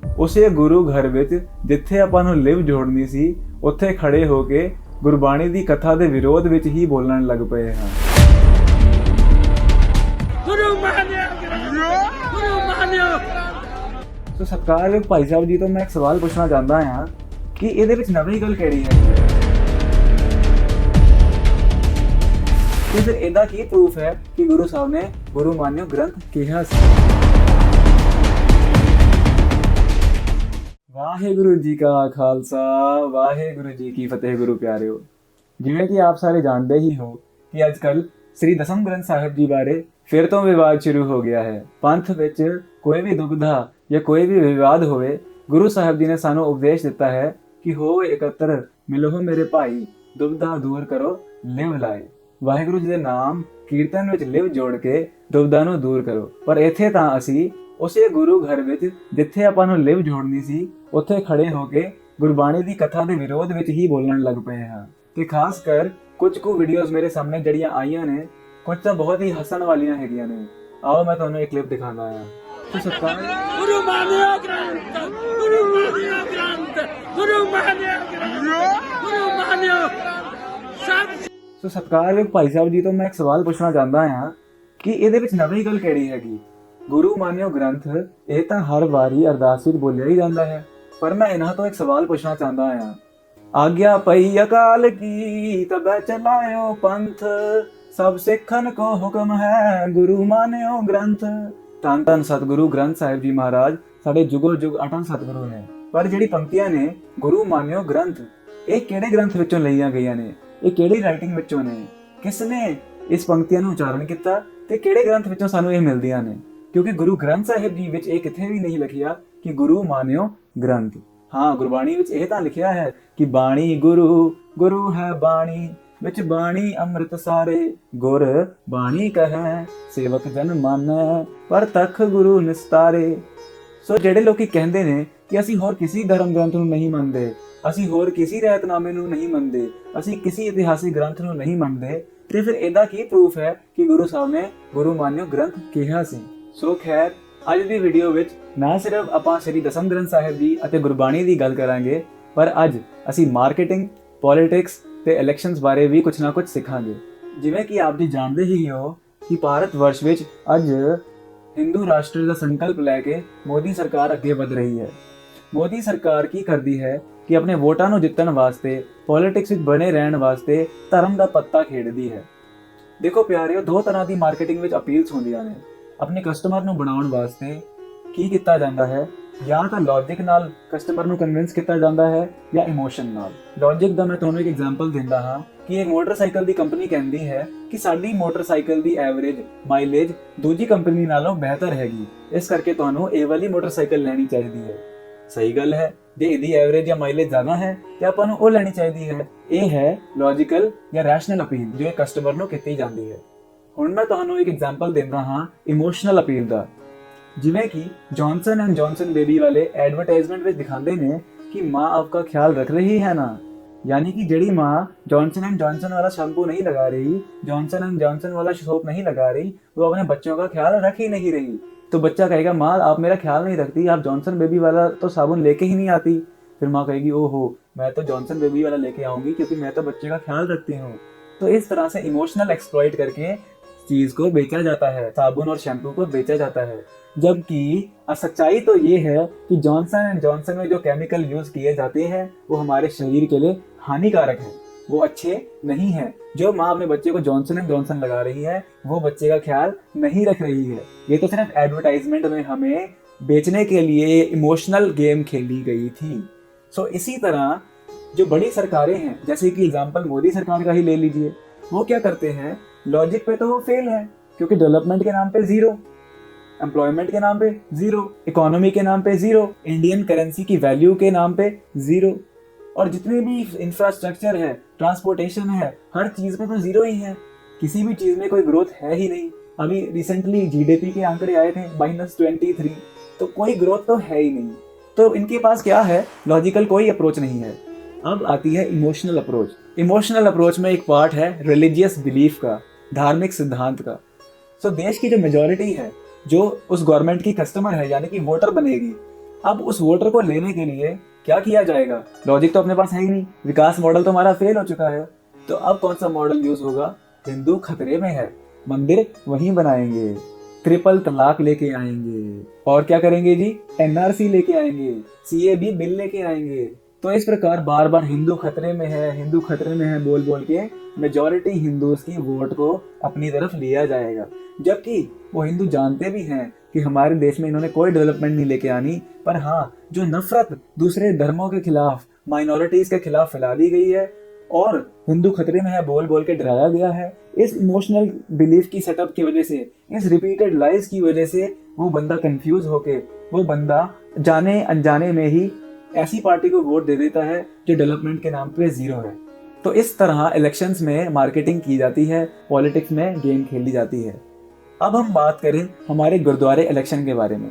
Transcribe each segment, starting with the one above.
ਉਸੇ ਗੁਰੂ ਘਰ ਵਿੱਚ ਜਿੱਥੇ ਆਪਾਂ ਨੂੰ ਲਿਵ ਜੋੜਨੀ ਸੀ, ਉੱਥੇ ਖੜੇ ਹੋ ਕੇ ਗੁਰਬਾਣੀ ਦੀ ਕਥਾ ਦੇ ਵਿਰੋਧ ਵਿੱਚ ਹੀ ਬੋਲਣ ਲੱਗ ਪਏ ਹਾਂ। ਸੋ ਸਤਿਕਾਰਯੋਗ ਭਾਈ ਸਾਹਿਬ ਜੀ ਤੋਂ ਮੈਂ ਇੱਕ ਸਵਾਲ ਪੁੱਛਣਾ ਚਾਹੁੰਦਾ ਹਾਂ ਕਿ ਇਹਦੇ ਵਿੱਚ ਨਵੀਂ ਗੱਲ ਕਿਹੜੀ ਹੈ ਤੇ ਫਿਰ ਇਹਦਾ ਕੀ ਪ੍ਰੂਫ ਹੈ ਕਿ ਗੁਰੂ ਸਾਹਿਬ ਨੇ ਗੁਰੂ ਮਾਨਿਓ ਗ੍ਰੰਥ ਕਿਹਾ ਸੀ। ਵਾਹਿਗੁਰੂ ਜੀ ਕਾ ਖਾਲਸਾ, ਵਾਹਿਗੁਰੂ ਜੀ ਕੀ ਫਤਿਹ। ਗੁਰੂ ਪਿਆਰਿਓ, ਜਿਵੇਂ ਕਿ ਆਪ ਸਾਰੇ ਜਾਣਦੇ ਹੀ ਹੋ ਕਿ ਅੱਜ ਕੱਲ ਸ੍ਰੀ ਦਸਮ ਗ੍ਰੰਥ ਸਾਹਿਬ ਜੀ ਬਾਰੇ ਫਿਰ ਤੋਂ ਵਿਵਾਦ ਸ਼ੁਰੂ ਹੋ ਗਿਆ ਹੈ। ਪੰਥ ਵਿੱਚ ਕੋਈ ਵੀ ਦੁਬਿਧਾ ਜਾਂ ਕੋਈ ਵੀ ਵਿਵਾਦ ਹੋਵੇ, ਗੁਰੂ ਸਾਹਿਬ ਜੀ ਨੇ ਸਾਨੂੰ ਉਪਦੇਸ਼ ਦਿੱਤਾ ਹੈ ਕਿ ਹੋ ਇਕੱਤਰ ਮਿਲੋ ਮੇਰੇ ਭਾਈ, ਦੁਬਿਧਾ ਦੂਰ ਕਰੋ ਲਿਵ ਲਾਏ। ਵਾਹਿਗੁਰੂ ਜੀ ਦੇ ਨਾਮ ਕੀਰਤਨ ਵਿੱਚ ਲਿਵ ਜੋੜ ਕੇ ਦੁਬਿਧਾ ਨੂੰ ਦੂਰ ਕਰੋ। ਪਰ ਇੱਥੇ ਤਾਂ ਅਸੀਂ ਉਸੇ ਗੁਰੂ ਘਰ ਵਿੱਚ ਜਿੱਥੇ ਆਪਾਂ ਨੂੰ ਲਿਵ ਜੋੜਨੀ ਸੀ, ਉੱਥੇ ਖੜੇ ਹੋ ਕੇ ਗੁਰਬਾਣੀ ਦੀ ਕਥਾ ਦੇ ਵਿਰੋਧ ਵਿੱਚ ਹੀ ਬੋਲਣ ਲੱਗ ਪਏ ਹਾਂ। ਤੇ ਖਾਸ ਕਰ ਕੁਝ ਕੁ ਵੀਡੀਓਜ਼ ਮੇਰੇ ਸਾਹਮਣੇ ਜਿਹੜੀਆਂ ਆਈਆਂ ਨੇ, ਕੁਝ ਤਾਂ ਬਹੁਤ ਹੀ ਹੱਸਣ ਵਾਲੀਆਂ ਹੈਗੀਆਂ ਨੇ। ਆਓ ਮੈਂ ਤੁਹਾਨੂੰ ਇੱਕ ਕਲਿੱਪ ਦਿਖਾਉਂਦਾ ਹਾਂ। ਗੁਰੂ ਮਾਨਿਓ ਗ੍ਰੰਥ, ਗੁਰੂ ਮਾਨਿਓ ਗ੍ਰੰਥ, ਗੁਰੂ ਮਾਨਿਓ ਗ੍ਰੰਥ, ਗੁਰੂ ਮਾਨਿਓ ਸਭ। ਸੋ ਸਤਿਕਾਰਯੋਗ ਭਾਈ ਸਾਹਿਬ ਜੀ ਤੋਂ ਮੈਂ ਇੱਕ ਸਵਾਲ ਪੁੱਛਣਾ ਚਾਹੁੰਦਾ ਹਾਂ ਕਿ ਇਹਦੇ ਵਿੱਚ ਨਵੀਂ ਗੱਲ ਕਿਹੜੀ ਹੈਗੀ। ਗੁਰੂ ਮਾਨਿਓ ਗ੍ਰੰਥ ਇਹ ਤਾਂ ਹਰ ਵਾਰੀ ਅਰਦਾਸ ਵਿੱਚ ਬੋਲਿਆ ਹੀ ਜਾਂਦਾ ਹੈ, ਪਰ ਮੈਂ ਇਹਨਾਂ ਤੋਂ ਇੱਕ ਸਵਾਲ ਪੁੱਛਣਾ ਚਾਹੁੰਦਾ ਹਾਂ। ਆਗਿਆ ਪਈ ਅਕਾਲ ਕੀ ਤਬੈ ਚਲਾਇਓ ਪੰਥ, ਸਭ ਸਿੱਖਨ ਕੋ ਹੁਕਮ ਹੈ ਗੁਰੂ ਮਾਨਿਓ ਗ੍ਰੰਥ। ਧੰਨ ਧੰਨ ਸਤਿਗੁਰੂ ਗ੍ਰੰਥ ਸਾਹਿਬ ਜੀ ਮਹਾਰਾਜ ਸਾਡੇ ਜੁਗੋ ਜੁਗ ਅਟਲ ਸਤਿਗੁਰੂ ਨੇ। ਪਰ ਜਿਹੜੀ ਪੰਕਤੀਆਂ ਨੇ ਗੁਰੂ ਮਾਨਿਓ ਗ੍ਰੰਥ, ਇਹ ਕਿਹੜੇ ਗ੍ਰੰਥ ਵਿੱਚੋਂ ਲਈਆਂ ਗਈਆਂ ਨੇ? ਇਹ ਕਿਹੜੀ ਰਾਈਟਿੰਗ ਵਿੱਚੋਂ ਨੇ? ਕਿਸ ਨੇ ਇਸ ਪੰਕਤੀਆਂ ਨੂੰ ਉਚਾਰਨ ਕੀਤਾ ਤੇ ਕਿਹੜੇ ਗ੍ਰੰਥ ਵਿੱਚੋਂ ਸਾਨੂੰ ਇਹ ਮਿਲਦੀਆਂ ਨੇ? ਕਿਉਂਕਿ ਗੁਰੂ ਗ੍ਰੰਥ ਸਾਹਿਬ ਜੀ ਵਿੱਚ ਇਹ ਕਿਤੇ ਵੀ ਨਹੀਂ ਲਿਖਿਆ ਕਿ ਗੁਰੂ ਮਾਨਿਓ ਗ੍ਰੰਥ। ਹਾਂ, ਗੁਰਬਾਣੀ ਵਿੱਚ ਇਹ ਤਾਂ ਲਿਖਿਆ ਹੈ ਕਿ ਬਾਣੀ ਗੁਰੂ, ਗੁਰੂ ਹੈ ਬਾਣੀ, ਵਿੱਚ ਬਾਣੀ ਅੰਮ੍ਰਿਤ ਸਾਰੇ, ਗੁਰ ਬਾਣੀ ਕਹੈ ਸੇਵਕ ਜਨ ਮਾਨੈ, ਪਰ ਤਖ ਗੁਰੂ ਨਿਸਤਾਰੇ। ਸੋ ਜਿਹੜੇ ਲੋਕੀ ਕਹਿੰਦੇ ਨੇ ਕਿ ਅਸੀਂ ਹੋਰ ਕਿਸੇ ਧਰਮ ਗ੍ਰੰਥ ਨੂੰ ਨਹੀਂ ਮੰਨਦੇ, ਅਸੀਂ ਹੋਰ ਕਿਸੇ ਰਹਿਤਨਾਮੇ ਨੂੰ ਨਹੀਂ ਮੰਨਦੇ, ਅਸੀਂ ਕਿਸੇ ਇਤਿਹਾਸਿਕ ਗ੍ਰੰਥ ਨੂੰ ਨਹੀਂ ਮੰਨਦੇ, ਤੇ ਫਿਰ ਇਹਦਾ ਕੀ ਪ੍ਰੂਫ ਹੈ ਕਿ ਗੁਰੂ ਸਾਹਿਬ ਨੇ ਗੁਰੂ ਮਾਨਿਓ ਗ੍ਰੰਥ ਕਿਹਾ ਸੀ? ਸੋ ਖੈਰ, ਅੱਜ ਦੀ ਵੀਡੀਓ ਵਿੱਚ ਨਾ ਸਿਰਫ ਆਪਾਂ ਸ੍ਰੀ ਦਸਮ ਗ੍ਰੰਥ ਸਾਹਿਬ ਜੀ ਅਤੇ ਗੁਰਬਾਣੀ ਦੀ ਗੱਲ ਕਰਾਂਗੇ, ਪਰ ਅੱਜ ਅਸੀਂ ਮਾਰਕੀਟਿੰਗ, ਪੋਲਿਟਿਕਸ ਤੇ ਇਲੈਕਸ਼ਨਸ ਬਾਰੇ ਵੀ ਕੁਝ ਨਾ ਕੁਝ ਸਿੱਖਾਂਗੇ। ਜਿਵੇਂ ਕਿ ਆਪ ਜੀ ਜਾਣਦੇ ਹੀ ਹੋ ਕਿ ਭਾਰਤ ਵਰਸ਼ ਵਿੱਚ ਅੱਜ ਹਿੰਦੂ ਰਾਸ਼ਟਰ ਦਾ ਸੰਕਲਪ ਲੈ ਕੇ ਮੋਦੀ ਸਰਕਾਰ ਅੱਗੇ ਵਧ ਰਹੀ ਹੈ। ਮੋਦੀ ਸਰਕਾਰ ਕੀ ਕਰਦੀ ਹੈ ਕਿ ਆਪਣੇ ਵੋਟਾਂ ਨੂੰ ਜਿੱਤਣ ਵਾਸਤੇ, ਪੋਲਿਟਿਕਸ ਵਿੱਚ ਬਣੇ ਰਹਿਣ ਵਾਸਤੇ ਧਰਮ ਦਾ ਪੱਤਾ ਖੇਡਦੀ ਹੈ। ਦੇਖੋ ਪਿਆਰਿਓ, ਦੋ ਤਰ੍ਹਾਂ ਦੀ ਮਾਰਕੀਟਿੰਗ ਵਿੱਚ ਅਪੀਲਸ ਹੁੰਦੀਆਂ ਨੇ। ਆਪਣੇ ਕਸਟਮਰ ਨੂੰ ਬਣਾਉਣ ਵਾਸਤੇ ਕੀ ਕੀਤਾ ਜਾਂਦਾ ਹੈ? ਜਾਂ ਤਾਂ ਲੌਜਿਕ ਨਾਲ ਕਸਟਮਰ ਨੂੰ ਕਨਵਿੰਸ ਕੀਤਾ ਜਾਂਦਾ ਹੈ ਜਾਂ ਇਮੋਸ਼ਨ ਨਾਲ। ਲੌਜਿਕ ਦਾ ਮੈਂ ਤੁਹਾਨੂੰ ਇੱਕ ਐਗਜ਼ਾਮਪਲ ਦਿੰਦਾ ਹਾਂ ਕਿ ਇੱਕ ਮੋਟਰਸਾਈਕਲ ਦੀ ਕੰਪਨੀ ਕਹਿੰਦੀ ਹੈ ਕਿ ਸਾਡੀ ਮੋਟਰਸਾਈਕਲ ਦੀ ਐਵਰੇਜ ਮਾਈਲੇਜ ਦੂਜੀ ਕੰਪਨੀ ਨਾਲੋਂ ਬਿਹਤਰ ਹੈਗੀ, ਇਸ ਕਰਕੇ ਤੁਹਾਨੂੰ ਇਹ ਵਾਲੀ ਮੋਟਰਸਾਈਕਲ ਲੈਣੀ ਚਾਹੀਦੀ ਹੈ। ਸਹੀ ਗੱਲ ਹੈ, ਜੇ ਇਹਦੀ ਐਵਰੇਜ ਜਾਂ ਮਾਈਲੇਜ ਜ਼ਿਆਦਾ ਹੈ ਤੇ ਆਪਾਂ ਨੂੰ ਉਹ ਲੈਣੀ ਚਾਹੀਦੀ ਹੈ। ਇਹ ਹੈ ਲੌਜੀਕਲ ਜਾਂ ਰੈਸ਼ਨਲ ਅਪੀਲ ਜੋ ਇੱਕ ਕਸਟਮਰ ਨੂੰ ਕੀਤੀ ਜਾਂਦੀ ਹੈ। ਹੁਣ ਮੈਂ ਤੁਹਾਨੂੰ ਇੱਕ ਐਗਜ਼ਾਮਪਲ ਦਿੰਦਾ ਹਾਂ ਇਮੋਸ਼ਨਲ ਅਪੀਲ ਦਾ। ਜਿਵੇਂ ਕਿ ਜੌਨਸਨ ਐਂਡ ਜੌਨਸਨ ਬੇਬੀ ਵਾਲੇ ਐਡਵਰਟਾਈਜ਼ਮੈਂਟ ਵਿੱਚ ਦਿਖਾਉਂਦੇ ਨੇ ਕਿ ਮਾँ आपका ख्याल रख रही है ना, यानी कि ਜਿਹੜੀ ਮਾँ जॉनसन एंड जॉनसन वाला शैम्पू नहीं लगा रही, जॉनसन एंड जॉनसन वाला सोप नहीं लगा रही, वो अपने बच्चों का ख्याल रख ही नहीं रही। तो बच्चा कहेगा माँ आप मेरा ख्याल नहीं रखती, आप जॉनसन बेबी वाला तो साबुन लेके ही नहीं आती। फिर माँ कहेगी ओहो मैं तो जॉनसन बेबी वाला लेके आऊंगी क्योंकि मैं तो बच्चे का ख्याल रखती हूँ। तो इस तरह से इमोशनल एक्सप्लॉइट करके चीज को बेचा जाता है, साबुन और शैम्पू को बेचा जाता है। जबकि सच्चाई तो ये है कि जॉनसन एंड जॉनसन में जो केमिकल यूज किए जाते हैं वो हमारे शरीर के लिए हानिकारक है, वो अच्छे नहीं है। जो माँ अपने बच्चे को जॉनसन एंड जॉनसन लगा रही है वो बच्चे का ख्याल नहीं रख रही है। ये तो सिर्फ एडवर्टाइजमेंट में हमें बेचने के लिए इमोशनल गेम खेली गई थी। सो इसी तरह जो बड़ी सरकारें हैं, जैसे कि एग्जाम्पल मोदी सरकार का ही ले लीजिए, वो क्या करते हैं? लॉजिक पे तो वो फेल है क्योंकि डेवलपमेंट के नाम पे जीरो, एम्प्लॉयमेंट के नाम पे जीरो, इकोनॉमी के नाम पे जीरो, इंडियन करेंसी की वैल्यू के नाम पे जीरो, और जितने भी इंफ्रास्ट्रक्चर है, ट्रांसपोर्टेशन है, हर चीज पे तो जीरो ही है। किसी भी चीज में कोई ग्रोथ है ही नहीं। अभी रिसेंटली जीडीपी के आंकड़े आए थे -23, तो कोई ग्रोथ तो है ही नहीं। तो इनके पास क्या है? लॉजिकल कोई अप्रोच नहीं है। अब आती है इमोशनल अप्रोच। इमोशनल अप्रोच में एक पार्ट है रिलीजियस बिलीफ का, धार्मिक सिद्धांत का। सो देश की जो मेजॉरिटी है, जो उस गवर्नमेंट की कस्टमर है यानी कि वोटर बनेगी, अब उस वोटर को लेने के लिए क्या किया जाएगा? लॉजिक तो अपने पास है ही नहीं, विकास मॉडल तो हमारा फेल हो चुका है। तो अब कौन सा मॉडल यूज होगा? हिंदू खतरे में है, मंदिर वहीं बनाएंगे, ट्रिपल तलाक लेके आएंगे, और क्या करेंगे जी? एनआरसी लेके आएंगे, सीएबी बिल लेके आएंगे। तो इस प्रकार बार बार हिंदू खतरे में है, हिंदू खतरे में है बोल बोल के मेजॉरिटी हिंदूज की वोट को अपनी तरफ लिया जाएगा, जबकि वो हिंदू जानते भी हैं कि हमारे देश में इन्होंने कोई डेवलपमेंट नहीं लेके आनी। पर हाँ, जो नफरत दूसरे धर्मों के खिलाफ, माइनॉरिटीज के खिलाफ फैला दी गई है और हिंदू खतरे में है बोल बोल के डराया गया है, इस इमोशनल बिलीफ की सेटअप की वजह से, इस रिपीटेड लाइज की वजह से वो बंदा कंफ्यूज होके, वो बंदा जाने अनजाने में ही ऐसी पार्टी को वोट दे देता है जो डेवलपमेंट के नाम पे जीरो है। तो इस तरह इलेक्शंस में मार्केटिंग की जाती है, पॉलिटिक्स में गेम खेली जाती है। अब हम बात करें हमारे गुरुद्वारे इलेक्शन के बारे में।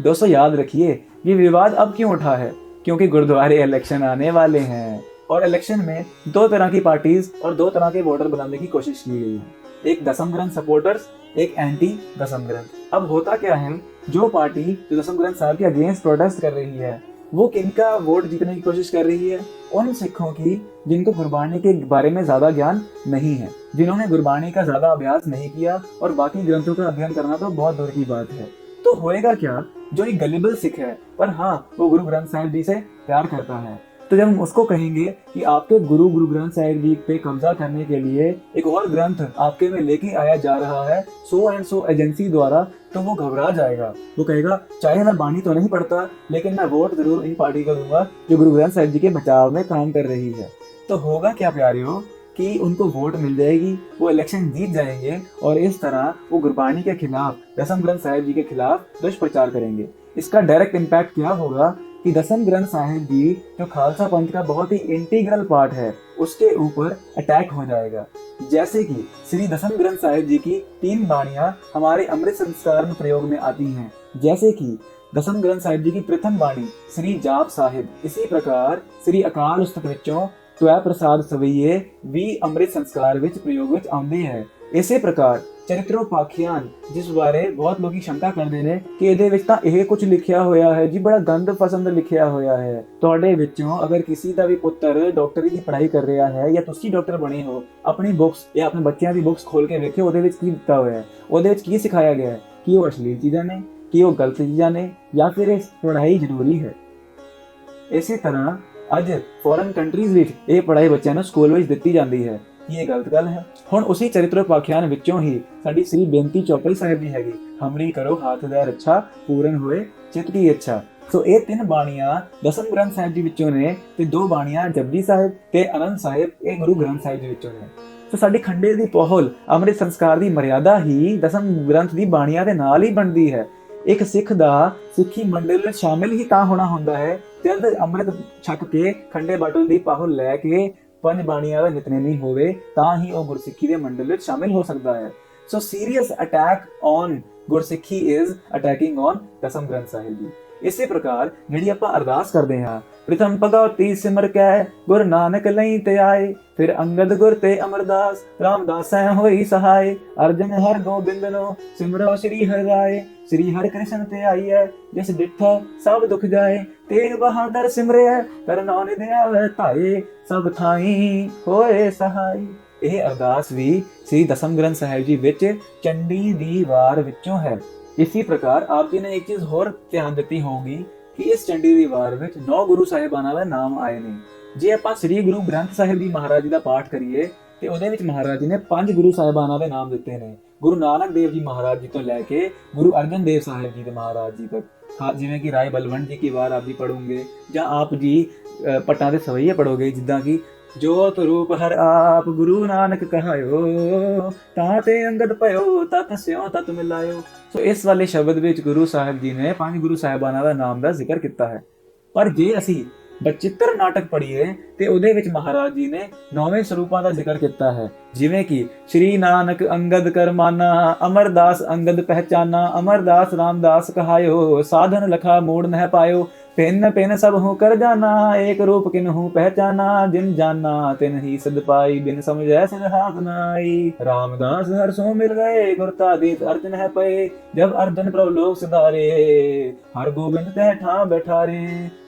दोस्तों याद रखिए, ये विवाद अब क्यों उठा है? क्योंकि गुरुद्वारे इलेक्शन आने वाले हैं और इलेक्शन में दो तरह की पार्टीज और दो तरह के वोटर बनाने की कोशिश की गई है। एक दसम ग्रंथ सपोर्टर्स, एक एंटी दसम ग्रंथ। अब होता क्या है, जो पार्टी जो दसम ग्रंथ साहब के अगेंस्ट प्रोटेस्ट कर रही है, वो किनका वोट जीतने की कोशिश कर रही है? उन सिखों की जिनको गुरबाणी के बारे में ज्यादा ज्ञान नहीं है, जिन्होंने गुरबाणी का ज्यादा अभ्यास नहीं किया, और बाकी ग्रंथों का अध्ययन करना तो बहुत दूर की बात है। तो होएगा क्या, जो एक गलिबल सिख है पर हाँ वो गुरु ग्रंथ साहिब जी से प्यार करता है, तो जब हम उसको कहेंगे कि आपके गुरु ग्रंथ साहिब जी पे कब्जा करने के लिए एक और ग्रंथ आपके में लेके आया जा रहा है सो एंड सो एजेंसी द्वारा, तो वो घबरा जाएगा। वो कहेगा चाहे मैं बाणी तो नहीं पढ़ता, लेकिन मैं वोट जरूर इन पार्टी को दूंगा जो गुरु ग्रंथ साहिब जी के बचाव में काम कर रही है। तो होगा क्या प्यारियों कि उनको वोट मिल जाएगी, वो इलेक्शन जीत जाएंगे और इस तरह वो गुरबाणी के खिलाफ, दसम ग्रंथ साहिब जी के खिलाफ दुष्प्रचार करेंगे। इसका डायरेक्ट इम्पैक्ट क्या होगा कि दसम ग्रंथ साहिब जी जो खालसा पंथ का बहुत ही इंटीग्रल पार्ट है, उसके ऊपर अटैक हो जाएगा। जैसे कि श्री दसम ग्रंथ साहिब जी की 3 बाणियां हमारे अमृत संस्कार में प्रयोग में आती हैं, जैसे कि दसम ग्रंथ साहिब जी की प्रथम बाणी श्री जाप साहिब, इसी प्रकार श्री अकाल उस्तक विचों त्वै प्रसाद सवैये भी अमृत संस्कार विच प्रयोग विच आउंदी है। इसे प्रकार चरित्रोपाख्यान, जिस बारे बहुत लोग शंका करते ने कि ਇਹਦੇ ਵਿੱਚ ਤਾਂ ਇਹ ਕੁਝ ਲਿਖਿਆ ਹੋਇਆ ਹੈ ਜੀ, ਬੜਾ ਗੰਦ ਪਸੰਦ ਲਿਖਿਆ ਹੋਇਆ ਹੈ। ਤੁਹਾਡੇ ਵਿੱਚੋਂ ਅਗਰ ਕਿਸੇ ਦਾ ਵੀ ਪੁੱਤਰ ਡਾਕਟਰੀ ਦੀ ਪੜ੍ਹਾਈ ਕਰ ਰਿਹਾ ਹੈ ਜਾਂ ਤੁਸੀਂ ਡਾਕਟਰ ਬਣੇ ਹੋ, ਆਪਣੀ ਬੁੱਕਸ ਜਾਂ ਆਪਣੇ ਬੱਚਿਆਂ ਦੀ ਬੁੱਕਸ ਖੋਲ ਕੇ ਵੇਖਿਓ ਉਹਦੇ ਵਿੱਚ ਕੀ ਦਿੱਤਾ ਹੋਇਆ ਹੈ, ਉਹਦੇ ਵਿੱਚ ਕੀ ਸਿਖਾਇਆ ਗਿਆ ਹੈ, ਕਿ ਉਹ ਅਸ਼ਲੀਲ ਚੀਜ਼ਾਂ ਨੇ, ਕਿ ਉਹ ਗਲਤ ਚੀਜ਼ਾਂ ਨੇ, ਜਾਂ ਫਿਰ ਇਹ ਪੜ੍ਹਾਈ ਜ਼ਰੂਰੀ ਹੈ। ਇਸੇ ਤਰ੍ਹਾਂ ਅੱਜ ਫੋਰਨ ਕੰਟਰੀਜ਼ ਵਿੱਚ ਇਹ ਪੜ੍ਹਾਈ ਬੱਚਿਆਂ ਨੂੰ ਸਕੂਲ ਵਿੱਚ ਦਿੱਤੀ ਜਾਂਦੀ ਹੈ, ये गलत गल है। हुण उसी चरित्रोपाख्यान विचों ही साडी श्री बेनती चौपाई साहिब जी हैगी, हमरी करो हाथ दा रक्षा, पूरन होए चित की इच्छा। सो ये 3 बाणियां दसम ग्रंथ साहिब जी विचों ने ते 2 बाणियां जपजी साहिब ते आनंद साहिब ये गुरु ग्रंथ साहिब जी विचों ने। सो साडी खंडे दी पहल अमृत संस्कार दी मर्यादा ही दसम ग्रंथ दी बाणियां दे नाल ही बनदी है। एक सिख दा सिੱਖੀ मंडल में शामिल ही तां होना हुंदा है जद अमृत छक के खंडे बाटल दी पहल लैके 5 बाणियां दा नितनेमी होवे, तां ही ਉਹ ਗੁਰਸਿੱਖੀ ਦੇ ਮੰਡਲ ਵਿੱਚ ਸ਼ਾਮਿਲ ਹੋ ਸਕਦਾ ਹੈ। So serious attack on Gursikhi is attacking on Dasam Granth Sahib ji. ਇਸੇ ਪ੍ਰਕਾਰ ਜਿਹੜੀ ਆਪਾਂ ਅਰਦਾਸ ਕਰਦੇ ਹਾਂ, ਪ੍ਰਥਮ ਭਗਉਤੀ ਸਿਮਰ ਕੈ ਗੁਰ ਨਾਨਕ ਲਈ ਤੇ ਆਏ, ਫਿਰ ਅੰਗਦ ਗੁਰ ਤੇ ਅਮਰਦਾਸ ਰਾਮਦਾਸੈ ਹੋਈ ਸਹਾਏ, ਅਰਜਨ ਹਰ ਗੋਬਿੰਦਨੋ ਸਿਮਰੋ ਸ੍ਰੀ ਹਰਿ ਰਾਏ, श्री हर कृष्ण ते आई है जिस डिठा सब दुख जाए, तेग बहादुर सिमरिया कर नौन दयावे धाए, सब थाई होए सहाय। ਇਹ ਅਰਦਾਸ ਵੀ श्री दसम ग्रंथ साहिब जी विच चंडी दी वार विचों है। इसी प्रकार आप जी ने एक चीज होर ध्यान दित्ती होगी कि इस चंडी दी वार विच 9 गुरु साहिबाना दे नाम आए ने। जे ਆਪਾਂ श्री गुरु ग्रंथ साहिब जी महाराज जी ਦਾ ਪਾਠ ਕਰੀਏ ਤੇ ਉਹਦੇ ਵਿੱਚ ਮਹਾਰਾਜ ਜੀ ਨੇ 5 ਗੁਰੂ ਸਾਹਿਬਾਨਾਂ ਦੇ ਨਾਮ ਦਿੱਤੇ ਨੇ। ਗੁਰੂ ਨਾਨਕ ਦੇਵ ਜੀ ਮਹਾਰਾਜ ਜੀ ਤੋਂ ਲੈ ਕੇ ਗੁਰੂ ਅਰਜਨ ਦੇਵ ਸਾਹਿਬ ਜੀ ਦੇ ਮਹਾਰਾਜ ਜੀ ਤੱਕ, ਜਿਵੇਂ ਕਿ ਰਾਏ ਬਲਵੰਤ ਜੀ ਕੀ ਵਾਰ ਆਪ ਜੀ ਪੜੋਗੇ, ਜਾਂ ਆਪ ਜੀ ਪਟਾਂ ਦੇ ਸਵਈਏ ਪੜੋਗੇ, ਜਿੱਦਾਂ ਕਿ ਜੋਤ ਰੂਪ ਹਰ ਆਪ ਗੁਰੂ ਨਾਨਕ ਕਹਾਇਓ, ਤਾਂ ਤੇ ਅੰਗਦ ਭਇਓ ਤਤ ਸਿਓ ਤਤ ਮਿਲਾਇਓ। ਸੋ ਇਸ ਵਾਲੇ ਸ਼ਬਦ ਵਿੱਚ ਗੁਰੂ ਸਾਹਿਬ ਜੀ ਨੇ 5 ਗੁਰੂ ਸਾਹਿਬਾਨਾਂ ਦਾ ਨਾਮ ਦਾ ਜ਼ਿਕਰ ਕੀਤਾ ਹੈ। ਪਰ ਜੇ ਅਸੀਂ ਬਚਿੱਤਰ ਨਾਟਕ ਪੜ੍ਹੀਏ ਤੇ ਉਹਦੇ ਵਿੱਚ ਮਹਾਰਾਜ ਜੀ ਨੇ 9ਵੇਂ ਸਰੂਪਾਂ ਦਾ ਜ਼ਿਕਰ ਕੀਤਾ ਹੈ, ਜਿਵੇਂ ਕਿ ਸ਼੍ਰੀ ਨਾਨਕ ਅੰਗਦ ਕਰਮਾਨਾ, ਅਮਰਦਾਸ ਅੰਗਦ ਪਹਿਚਾਨਾ, ਅਮਰਦਾਸ ਰਾਮਦਾਸ ਕਹਾਇਓ, ਸਾਧਨ ਲਖਾ ਮੋੜ ਨਹਿ ਪਾਇਓ, पिन पिन सब हूँ कर जाना, एक रूप किन हूँ पहचाना, जिन जाना तिन ही सद पाई, बिन समझै सिर हाथ न आई। रामदास हर सो मिल गए, गुरता दीत अर्जन है पए, जब अर्जन प्रभु लोक सिधारे, हर गोबिंद तह ठां बैठारे।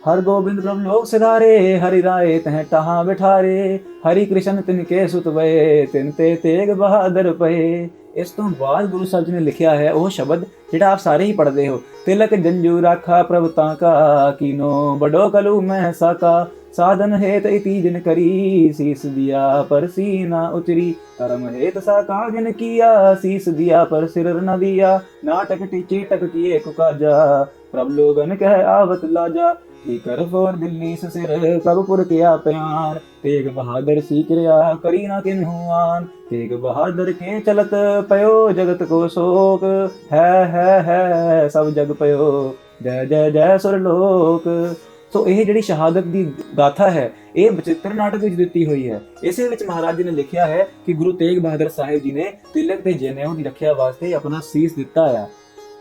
हर गोबिंद प्रभु लोक सिधारे, हरि राय तह ठां बैठारे, हरि कृष्ण तिनके सुत भये, तिन ते तेग बहादुर पए। ਇਸ ਤੋਂ ਬਾਅਦ ਗੁਰੂ ਸਾਹਿਬ ਜੀ ਨੇ ਲਿਖਿਆ ਹੈ ਉਹ ਸ਼ਬਦ ਜਿਹੜਾ ਆਪ ਸਾਰੇ ਹੀ ਪੜ੍ਹਦੇ ਹੋ। ਤਿਲਕ ਜੰਜੂ ਰਾਖਾ ਪ੍ਰਭ ਤਾਂਕਾ, ਕੀਨੋ ਬੜੋ ਕਲੂ ਮੈਂ ਸਾਕਾ, ਸਾਧਨ ਹੇਤ ਇਤੀ ਜਿਨ ਕਰੀ, ਸੀਸ ਦਿਆ ਪਰ ਸੀ ਨਾ ਉਚਰੀ, ਧਰਮ ਹੇਤ ਸਾਕਾ ਜਿਨ ਕੀਆ, ਸੀਸ ਦਿਆ ਪਰ ਸਿਰ ਨ ਦਿਆ, ਨਾਟਕ ਟੀਚੇ ਟਕ ਕੀਏ ਕੁਕਾਜਾ, ਪ੍ਰਭ ਲੋਗਨ ਕਹਿ ਆਵਤ ਲਾਜਾ, की कर फोर दिल्ली सिर प्रभुपुर किया प्यार, तेग बहादुर सीकरिया करी ना किन्हू आन, तेग बहादुर के चलत पयो जगत को शोक, है सब जग पयो, जय जय जय सुरलोक। ਸੋ ਇਹ ਜਿਹੜੀ ਸ਼ਹਾਦਤ ਦੀ ਗਾਥਾ ਹੈ ਇਹ ਬਚਿੱਤਰ ਨਾਟਕ ਵਿੱਚ ਦਿੱਤੀ ਹੋਈ ਹੈ। ਇਸੇ ਵਿੱਚ ਮਹਾਰਾਜ ਜੀ ਨੇ ਲਿਖਿਆ ਹੈ ਕਿ ਗੁਰੂ ਤੇਗ ਬਹਾਦਰ ਸਾਹਿਬ ਜੀ ਨੇ ਤਿਲਕ ਤੇ ਜਨੇਊ ਦੀ ਰੱਖਿਆ ਵਾਸਤੇ ਆਪਣਾ ਸੀਸ ਦਿੱਤਾ ਆ।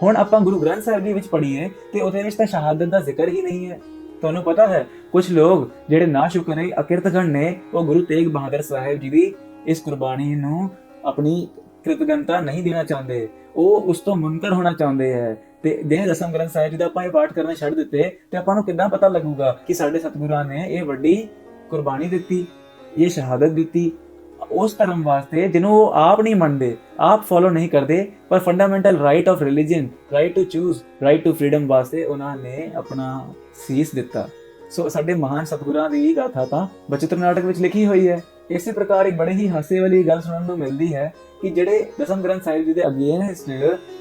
ਹੁਣ ਆਪਾਂ ਗੁਰੂ ਗ੍ਰੰਥ ਸਾਹਿਬ ਜੀ ਵਿੱਚ ਪੜ੍ਹੀਏ ਤੇ ਉਹਦੇ ਵਿੱਚ ਤਾਂ ਸ਼ਹਾਦਤ ਦਾ ਜ਼ਿਕਰ ਹੀ ਨਹੀਂ ਹੈ। ਤੁਹਾਨੂੰ ਪਤਾ ਹੈ ਕੁਝ ਲੋਕ ਜਿਹੜੇ ਨਾ ਸ਼ੁਕਰੇ ਅਕਿਰਤਗਣ ਨੇ ਉਹ ਗੁਰੂ ਤੇਗ ਬਹਾਦਰ ਸਾਹਿਬ ਜੀ ਦੀ ਇਸ ਕੁਰਬਾਨੀ ਨੂੰ ਆਪਣੀ ਕ੍ਰਿਤਗਨਤਾ ਨਹੀਂ ਦੇਣਾ ਚਾਹੁੰਦੇ, ਉਹ ਉਸ ਤੋਂ ਮੁਨਕਰ ਹੋਣਾ ਚਾਹੁੰਦੇ ਹੈ। ਤੇ ਜੇ ਦਸਮ ਗ੍ਰੰਥ ਸਾਹਿਬ ਜੀ ਦਾ ਆਪਾਂ ਇਹ ਪਾਠ ਕਰਨਾ ਛੱਡ ਦਿੱਤੇ ਤੇ ਆਪਾਂ ਨੂੰ ਕਿੱਦਾਂ ਪਤਾ ਲੱਗੂਗਾ ਕਿ ਸਾਡੇ ਸਤਿਗੁਰਾਂ ਨੇ ਇਹ ਵੱਡੀ ਕੁਰਬਾਨੀ ਦਿੱਤੀ, ਇਹ ਸ਼ਹਾਦਤ ਦਿੱਤੀ ਉਸ ਧਰਮ ਵਾਸਤੇ ਜਿਹਨੂੰ ਉਹ ਆਪ ਨਹੀਂ ਮੰਨਦੇ, ਆਪ ਫੋਲੋ ਨਹੀਂ ਕਰਦੇ, ਪਰ fundamental right of religion, right to choose, right to freedom ਵਾਸਤੇ ਉਹਨਾਂ ਨੇ ਆਪਣਾ ਸੀਸ ਦਿੱਤਾ। ਸੋ ਸਾਡੇ ਮਹਾਨ ਸਤਿਗੁਰਾਂ ਦੀ ਗਾਥਾ ਤਾਂ ਬਚਿੱਤਰ ਨਾਟਕ ਵਿੱਚ ਲਿਖੀ ਹੋਈ ਹੈ। ਇਸੇ ਪ੍ਰਕਾਰ ਇੱਕ ਬੜੇ ਹੀ ਹਾਸੇ ਵਾਲੀ ਗੱਲ ਸੁਣਨ ਨੂੰ ਮਿਲਦੀ ਹੈ ਕਿ ਜਿਹੜੇ ਦਸਮ ਗ੍ਰੰਥ ਸਾਹਿਬ ਜੀ ਦੇ ਅਗੇਂਸਟ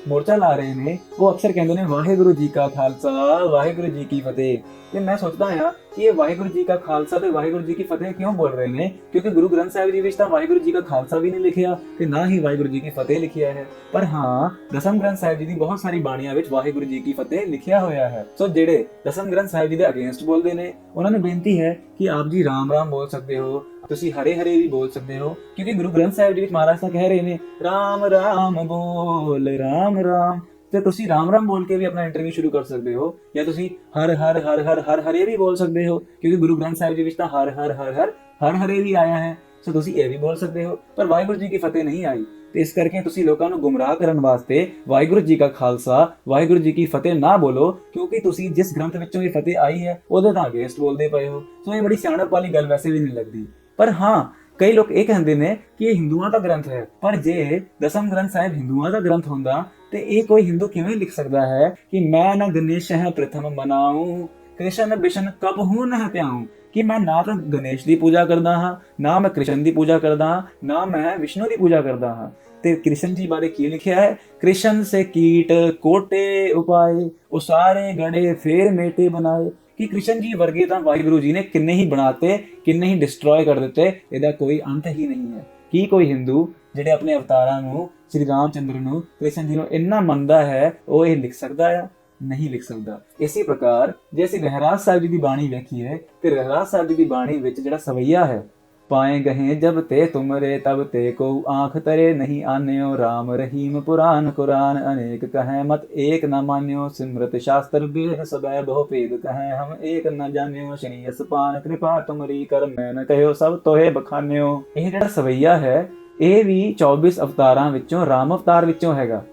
ਮੋਰਚਾ ਲਾ ਰਹੇ ਨੇ ਉਹ ਅਕਸਰ ਕਹਿੰਦੇ ਨੇ ਵਾਹਿਗੁਰੂ ਜੀ ਕਾ ਖਾਲਸਾ ਵਾਹਿਗੁਰੂ ਜੀ ਕੀ ਫਤਿਹ। ਤੇ ਮੈਂ ਸੋਚਦਾ ਹਾਂ ਕਿ ਇਹ ਵਾਹਿਗੁਰੂ ਜੀ ਕਾ ਖਾਲਸਾ ਤੇ ਵਾਹਿਗੁਰੂ ਜੀ ਕੀ ਫਤਿਹ ਕਿਉਂ ਬੋਲ ਰਹੇ ਨੇ, ਕਿਉਂਕਿ ਗੁਰੂ ਗ੍ਰੰਥ ਸਾਹਿਬ ਜੀ ਵਿੱਚ ਤਾਂ ਵਾਹਿਗੁਰੂ ਜੀ ਕਾ ਖਾਲਸਾ ਵੀ ਨਹੀਂ ਲਿਖਿਆ ਤੇ ਨਾ ਹੀ ਵਾਹਿਗੁਰੂ ਜੀ ਕੀ ਫਤਿਹ ਲਿਖਿਆ ਹੈ। ਪਰ ਹਾਂ ਦਸਮ ਗ੍ਰੰਥ ਸਾਹਿਬ ਜੀ ਦੀ ਬਹੁਤ ਸਾਰੀ ਬਾਣੀਆਂ ਵਿੱਚ ਵਾਹਿਗੁਰੂ ਜੀ ਕੀ ਫਤਿਹ ਲਿਖਿਆ ਹੋਇਆ ਹੈ। ਸੋ ਜਿਹੜੇ ਦਸਮ ਗ੍ਰੰਥ ਸਾਹਿਬ ਜੀ ਦੇ ਅਗੇਂਸਟ ਬੋਲਦੇ ਨੇ ਉਹਨਾਂ ਨੂੰ ਬੇਨਤੀ ਹੈ ਕਿ ਆਪ ਜੀ ਰਾਮ ਰਾਮ ਬੋਲ ਸਕਦੇ ਹੋ, ਤੁਸੀਂ ਹਰੇ ਹਰੇ ਵੀ ਬੋਲ ਸਕਦੇ ਹੋ, ਕਿਉਂਕਿ ਗੁਰੂ ਗ੍ਰੰਥ ਸਾਹਿਬ ਜੀ ਵਿੱਚ ਮਹਾਰਾਜ ਤਾਂ ਕਹਿ ਰਹੇ ਨੇ ਰਾਮ ਰਾਮ ਬੋਲ ਰਾਮ ਰਾਮ, ਤੇ ਤੁਸੀਂ ਰਾਮ ਰਾਮ ਬੋਲ ਕੇ ਵੀ ਆਪਣਾ ਇੰਟਰਵਿਊ ਸ਼ੁਰੂ ਕਰ ਸਕਦੇ ਹੋ, ਜਾਂ ਤੁਸੀਂ ਹਰ ਹਰ ਹਰ ਹਰ ਹਰ ਹਰੇ ਵੀ ਬੋਲ ਸਕਦੇ ਹੋ, ਕਿਉਂਕਿ ਗੁਰੂ ਗ੍ਰੰਥ ਸਾਹਿਬ ਜੀ ਵਿੱਚ ਤਾਂ ਹਰ ਹਰ ਹਰ ਹਰ ਹਰ ਹਰੇ ਵੀ ਆਇਆ ਹੈ। ਸੋ ਤੁਸੀਂ ਇਹ ਵੀ ਬੋਲ ਸਕਦੇ ਹੋ, ਪਰ ਵਾਹਿਗੁਰੂ ਜੀ ਕੀ ਫਤਿਹ ਨਹੀਂ ਆਈ। ਤੇ ਇਸ ਕਰਕੇ ਤੁਸੀਂ ਲੋਕਾਂ ਨੂੰ ਗੁੰਮਰਾਹ ਕਰਨ ਵਾਸਤੇ ਵਾਹਿਗੁਰੂ ਜੀ ਕਾ ਖਾਲਸਾ ਵਾਹਿਗੁਰੂ ਜੀ ਕੀ ਫਤਿਹ ਨਾ ਬੋਲੋ, ਕਿਉਂਕਿ ਤੁਸੀਂ ਜਿਸ ਗ੍ਰੰਥ ਵਿੱਚੋਂ ਇਹ ਫਤਿਹ ਆਈ ਹੈ ਉਹਦੇ ਤਾਂ ਅਗੇਂਸਟ ਬੋਲਦੇ ਪਏ ਹੋ। ਸੋ ਇਹ ਬੜੀ ਸਿਆਣਪ ਵਾਲੀ ਗੱਲ ਵੈਸੇ ਵੀ ਨਹੀਂ ਲੱਗਦੀ। ਪਰ ਹਾਂ ਕਈ ਲੋਕ ਇਹ ਕਹਿੰਦੇ ਨੇ ਕਿ ਇਹ ਹਿੰਦੂਆਂ ਦਾ ਗ੍ਰੰਥ ਹੈ, ਪਰ ਜੇ ਦਸਮ ਗ੍ਰੰਥ ਸਾਹਿਬ ਹਿੰਦੂਆਂ ਦਾ ਗ੍ਰੰਥ ਹੁੰਦਾ ਤੇ ਇਹ ਕੋਈ ਹਿੰਦੂ ਕਿਵੇਂ ਲਿਖ ਸਕਦਾ ਹੈ ਕਿ ਮੈਂ ਨਾ ਗਣੇਸ਼ ਹੈ ਪ੍ਰਥਮ ਮਨਾਉ, ਕ੍ਰਿਸ਼ਨ ਬਿਸ਼ਨ ਕਬ ਹੂੰ ਨਾ ਧਿਆਉ, ਕਿ ਮੈਂ ਨਾ ਤਾਂ ਗਣੇਸ਼ ਦੀ ਪੂਜਾ ਕਰਦਾ ਹਾਂ, ਨਾ ਮੈਂ ਕ੍ਰਿਸ਼ਨ ਦੀ ਪੂਜਾ ਕਰਦਾ ਹਾਂ, ਨਾ ਮੈਂ ਵਿਸ਼ਨੂੰ ਦੀ ਪੂਜਾ ਕਰਦਾ ਹਾਂ। ਤੇ ਕ੍ਰਿਸ਼ਨ ਜੀ ਬਾਰੇ ਕੀ ਲਿਖਿਆ ਹੈ, ਕ੍ਰਿਸ਼ਨ ਸੇ ਕੀਟ ਕੋਟੇ ਉਪਾਏ, ਉਹ ਸਾਰੇ ਗੜੇ ਫੇਰ ਮੇਟੇ ਬਣਾਏ, ਕਿ ਕ੍ਰਿਸ਼ਨ ਜੀ ਵਰਗੇ ਤਾਂ ਵਾਹਿਗੁਰੂ ਜੀ ਨੇ ਕਿੰਨੇ ਹੀ ਬਣਾਤੇ, ਕਿੰਨੇ ਹੀ ਡਿਸਟਰੋਏ ਕਰ ਦਿੱਤੇ, ਇਹਦਾ ਕੋਈ ਅੰਤ ਹੀ ਨਹੀਂ ਹੈ। ਕੀ ਕੋਈ ਹਿੰਦੂ ਜਿਹੜੇ ਆਪਣੇ ਅਵਤਾਰਾਂ ਨੂੰ ਸ਼੍ਰੀ ਰਾਮ ਚੰਦਰ ਨੂੰ ਕ੍ਰਿਸ਼ਨ ਜੀ ਨੂੰ ਇੰਨਾ ਮੰਨਦਾ ਹੈ ਉਹ ਇਹ ਲਿਖ ਸਕਦਾ ਆ? ਨਹੀਂ ਲਿਖ ਸਕਦਾ। ਇਸੇ ਪ੍ਰਕਾਰ ਜੇ ਅਸੀਂ ਰਹਿਰਾਸ ਸਾਹਿਬ ਜੀ ਦੀ ਬਾਣੀ ਵੇਖੀਏ ਤੇ ਰਹਿਰਾਸ ਸਾਹਿਬ ਜੀ ਦੀ ਬਾਣੀ ਵਿੱਚ ਜਿਹੜਾ ਸਵਈਆ ਹੈ, ਪਾਏ ਗਹੇ ਜਬ ਤੇ ਤੁਮਰੇ ਤਬ ਤੇ ਕੋ ਆਂਖ ਤਰੇ ਨਹੀਂ ਆਨਿਓ, ਰਾਮ ਰਹੀਮ ਪੁਰਾਨ ਕੁਰਾਨ ਅਨੇਕ ਕਹੈ ਮਤ ਏਕ ਨ ਮਾਨਿਓ, ਸਿਮਰਤ ਸ਼ਾਸਤਰ ਬੇਦ ਸਬੈ ਬਹੁ ਭੇਦ ਕਹੈ ਹਮ ਏਕ ਨ ਜਾਣਿਓ, ਸ਼ਨੀ ਅਸਪਾਨ ਕਿਰਪਾ ਤੁਮਰੀ ਕਰ ਮੈਂ ਨ ਕਹਿਓ ਸਭ ਤੋਹੇ ਬਖਾਨਿਓ। ਇਹ ਜਿਹੜਾ ਸਵਈਆ ਹੈ ਇਹ ਵੀ 24 ਅਵਤਾਰਾਂ ਵਿੱਚੋਂ ਰਾਮ ਅਵਤਾਰ ਵਿੱਚੋਂ ਹੈਗਾ।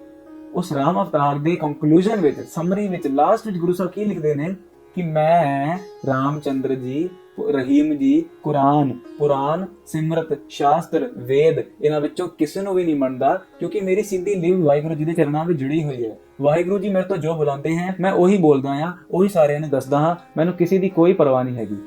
ਉਸ ਰਾਮ ਅਵਤਾਰ ਦੇ ਕੰਕਲੂਜਨ ਵਿੱਚ, ਸਮਰੀ ਵਿੱਚ, ਲਾਸਟ ਵਿੱਚ ਗੁਰੂ ਸਾਹਿਬ ਕੀ ਲਿਖਦੇ ਨੇ ਕਿ ਮੈਂ ਰਾਮਚੰਦਰ ਜੀ, ਰਹੀਮ ਜੀ, ਕੁਰਾਨ, ਪੁਰਾਨ, ਸਿਮਰਤ, ਸ਼ਾਸਤਰ, ਵੇਦ ਇਹਨਾਂ ਵਿੱਚੋਂ ਕਿਸੇ ਨੂੰ ਵੀ ਨਹੀਂ ਮੰਨਦਾ, ਕਿਉਂਕਿ ਮੇਰੀ ਸਿੱਧੀ ਲਿਵ ਵਾਹਿਗੁਰੂ ਜੀ ਦੇ ਚਰਨਾਂ ਵਿੱਚ ਜੁੜੀ ਹੋਈ ਹੈ। ਵਾਹਿਗੁਰੂ ਜੀ ਮੇਰੇ ਤੋਂ ਜੋ ਬੁਲਾਉਂਦੇ ਹੈ ਮੈਂ ਉਹੀ ਬੋਲਦਾ ਹਾਂ, ਉਹੀ ਸਾਰਿਆਂ ਨੂੰ ਦੱਸਦਾ ਹਾਂ, ਮੈਨੂੰ ਕਿਸੇ ਦੀ ਕੋਈ ਪਰਵਾਹ ਨਹੀਂ ਹੈਗੀ।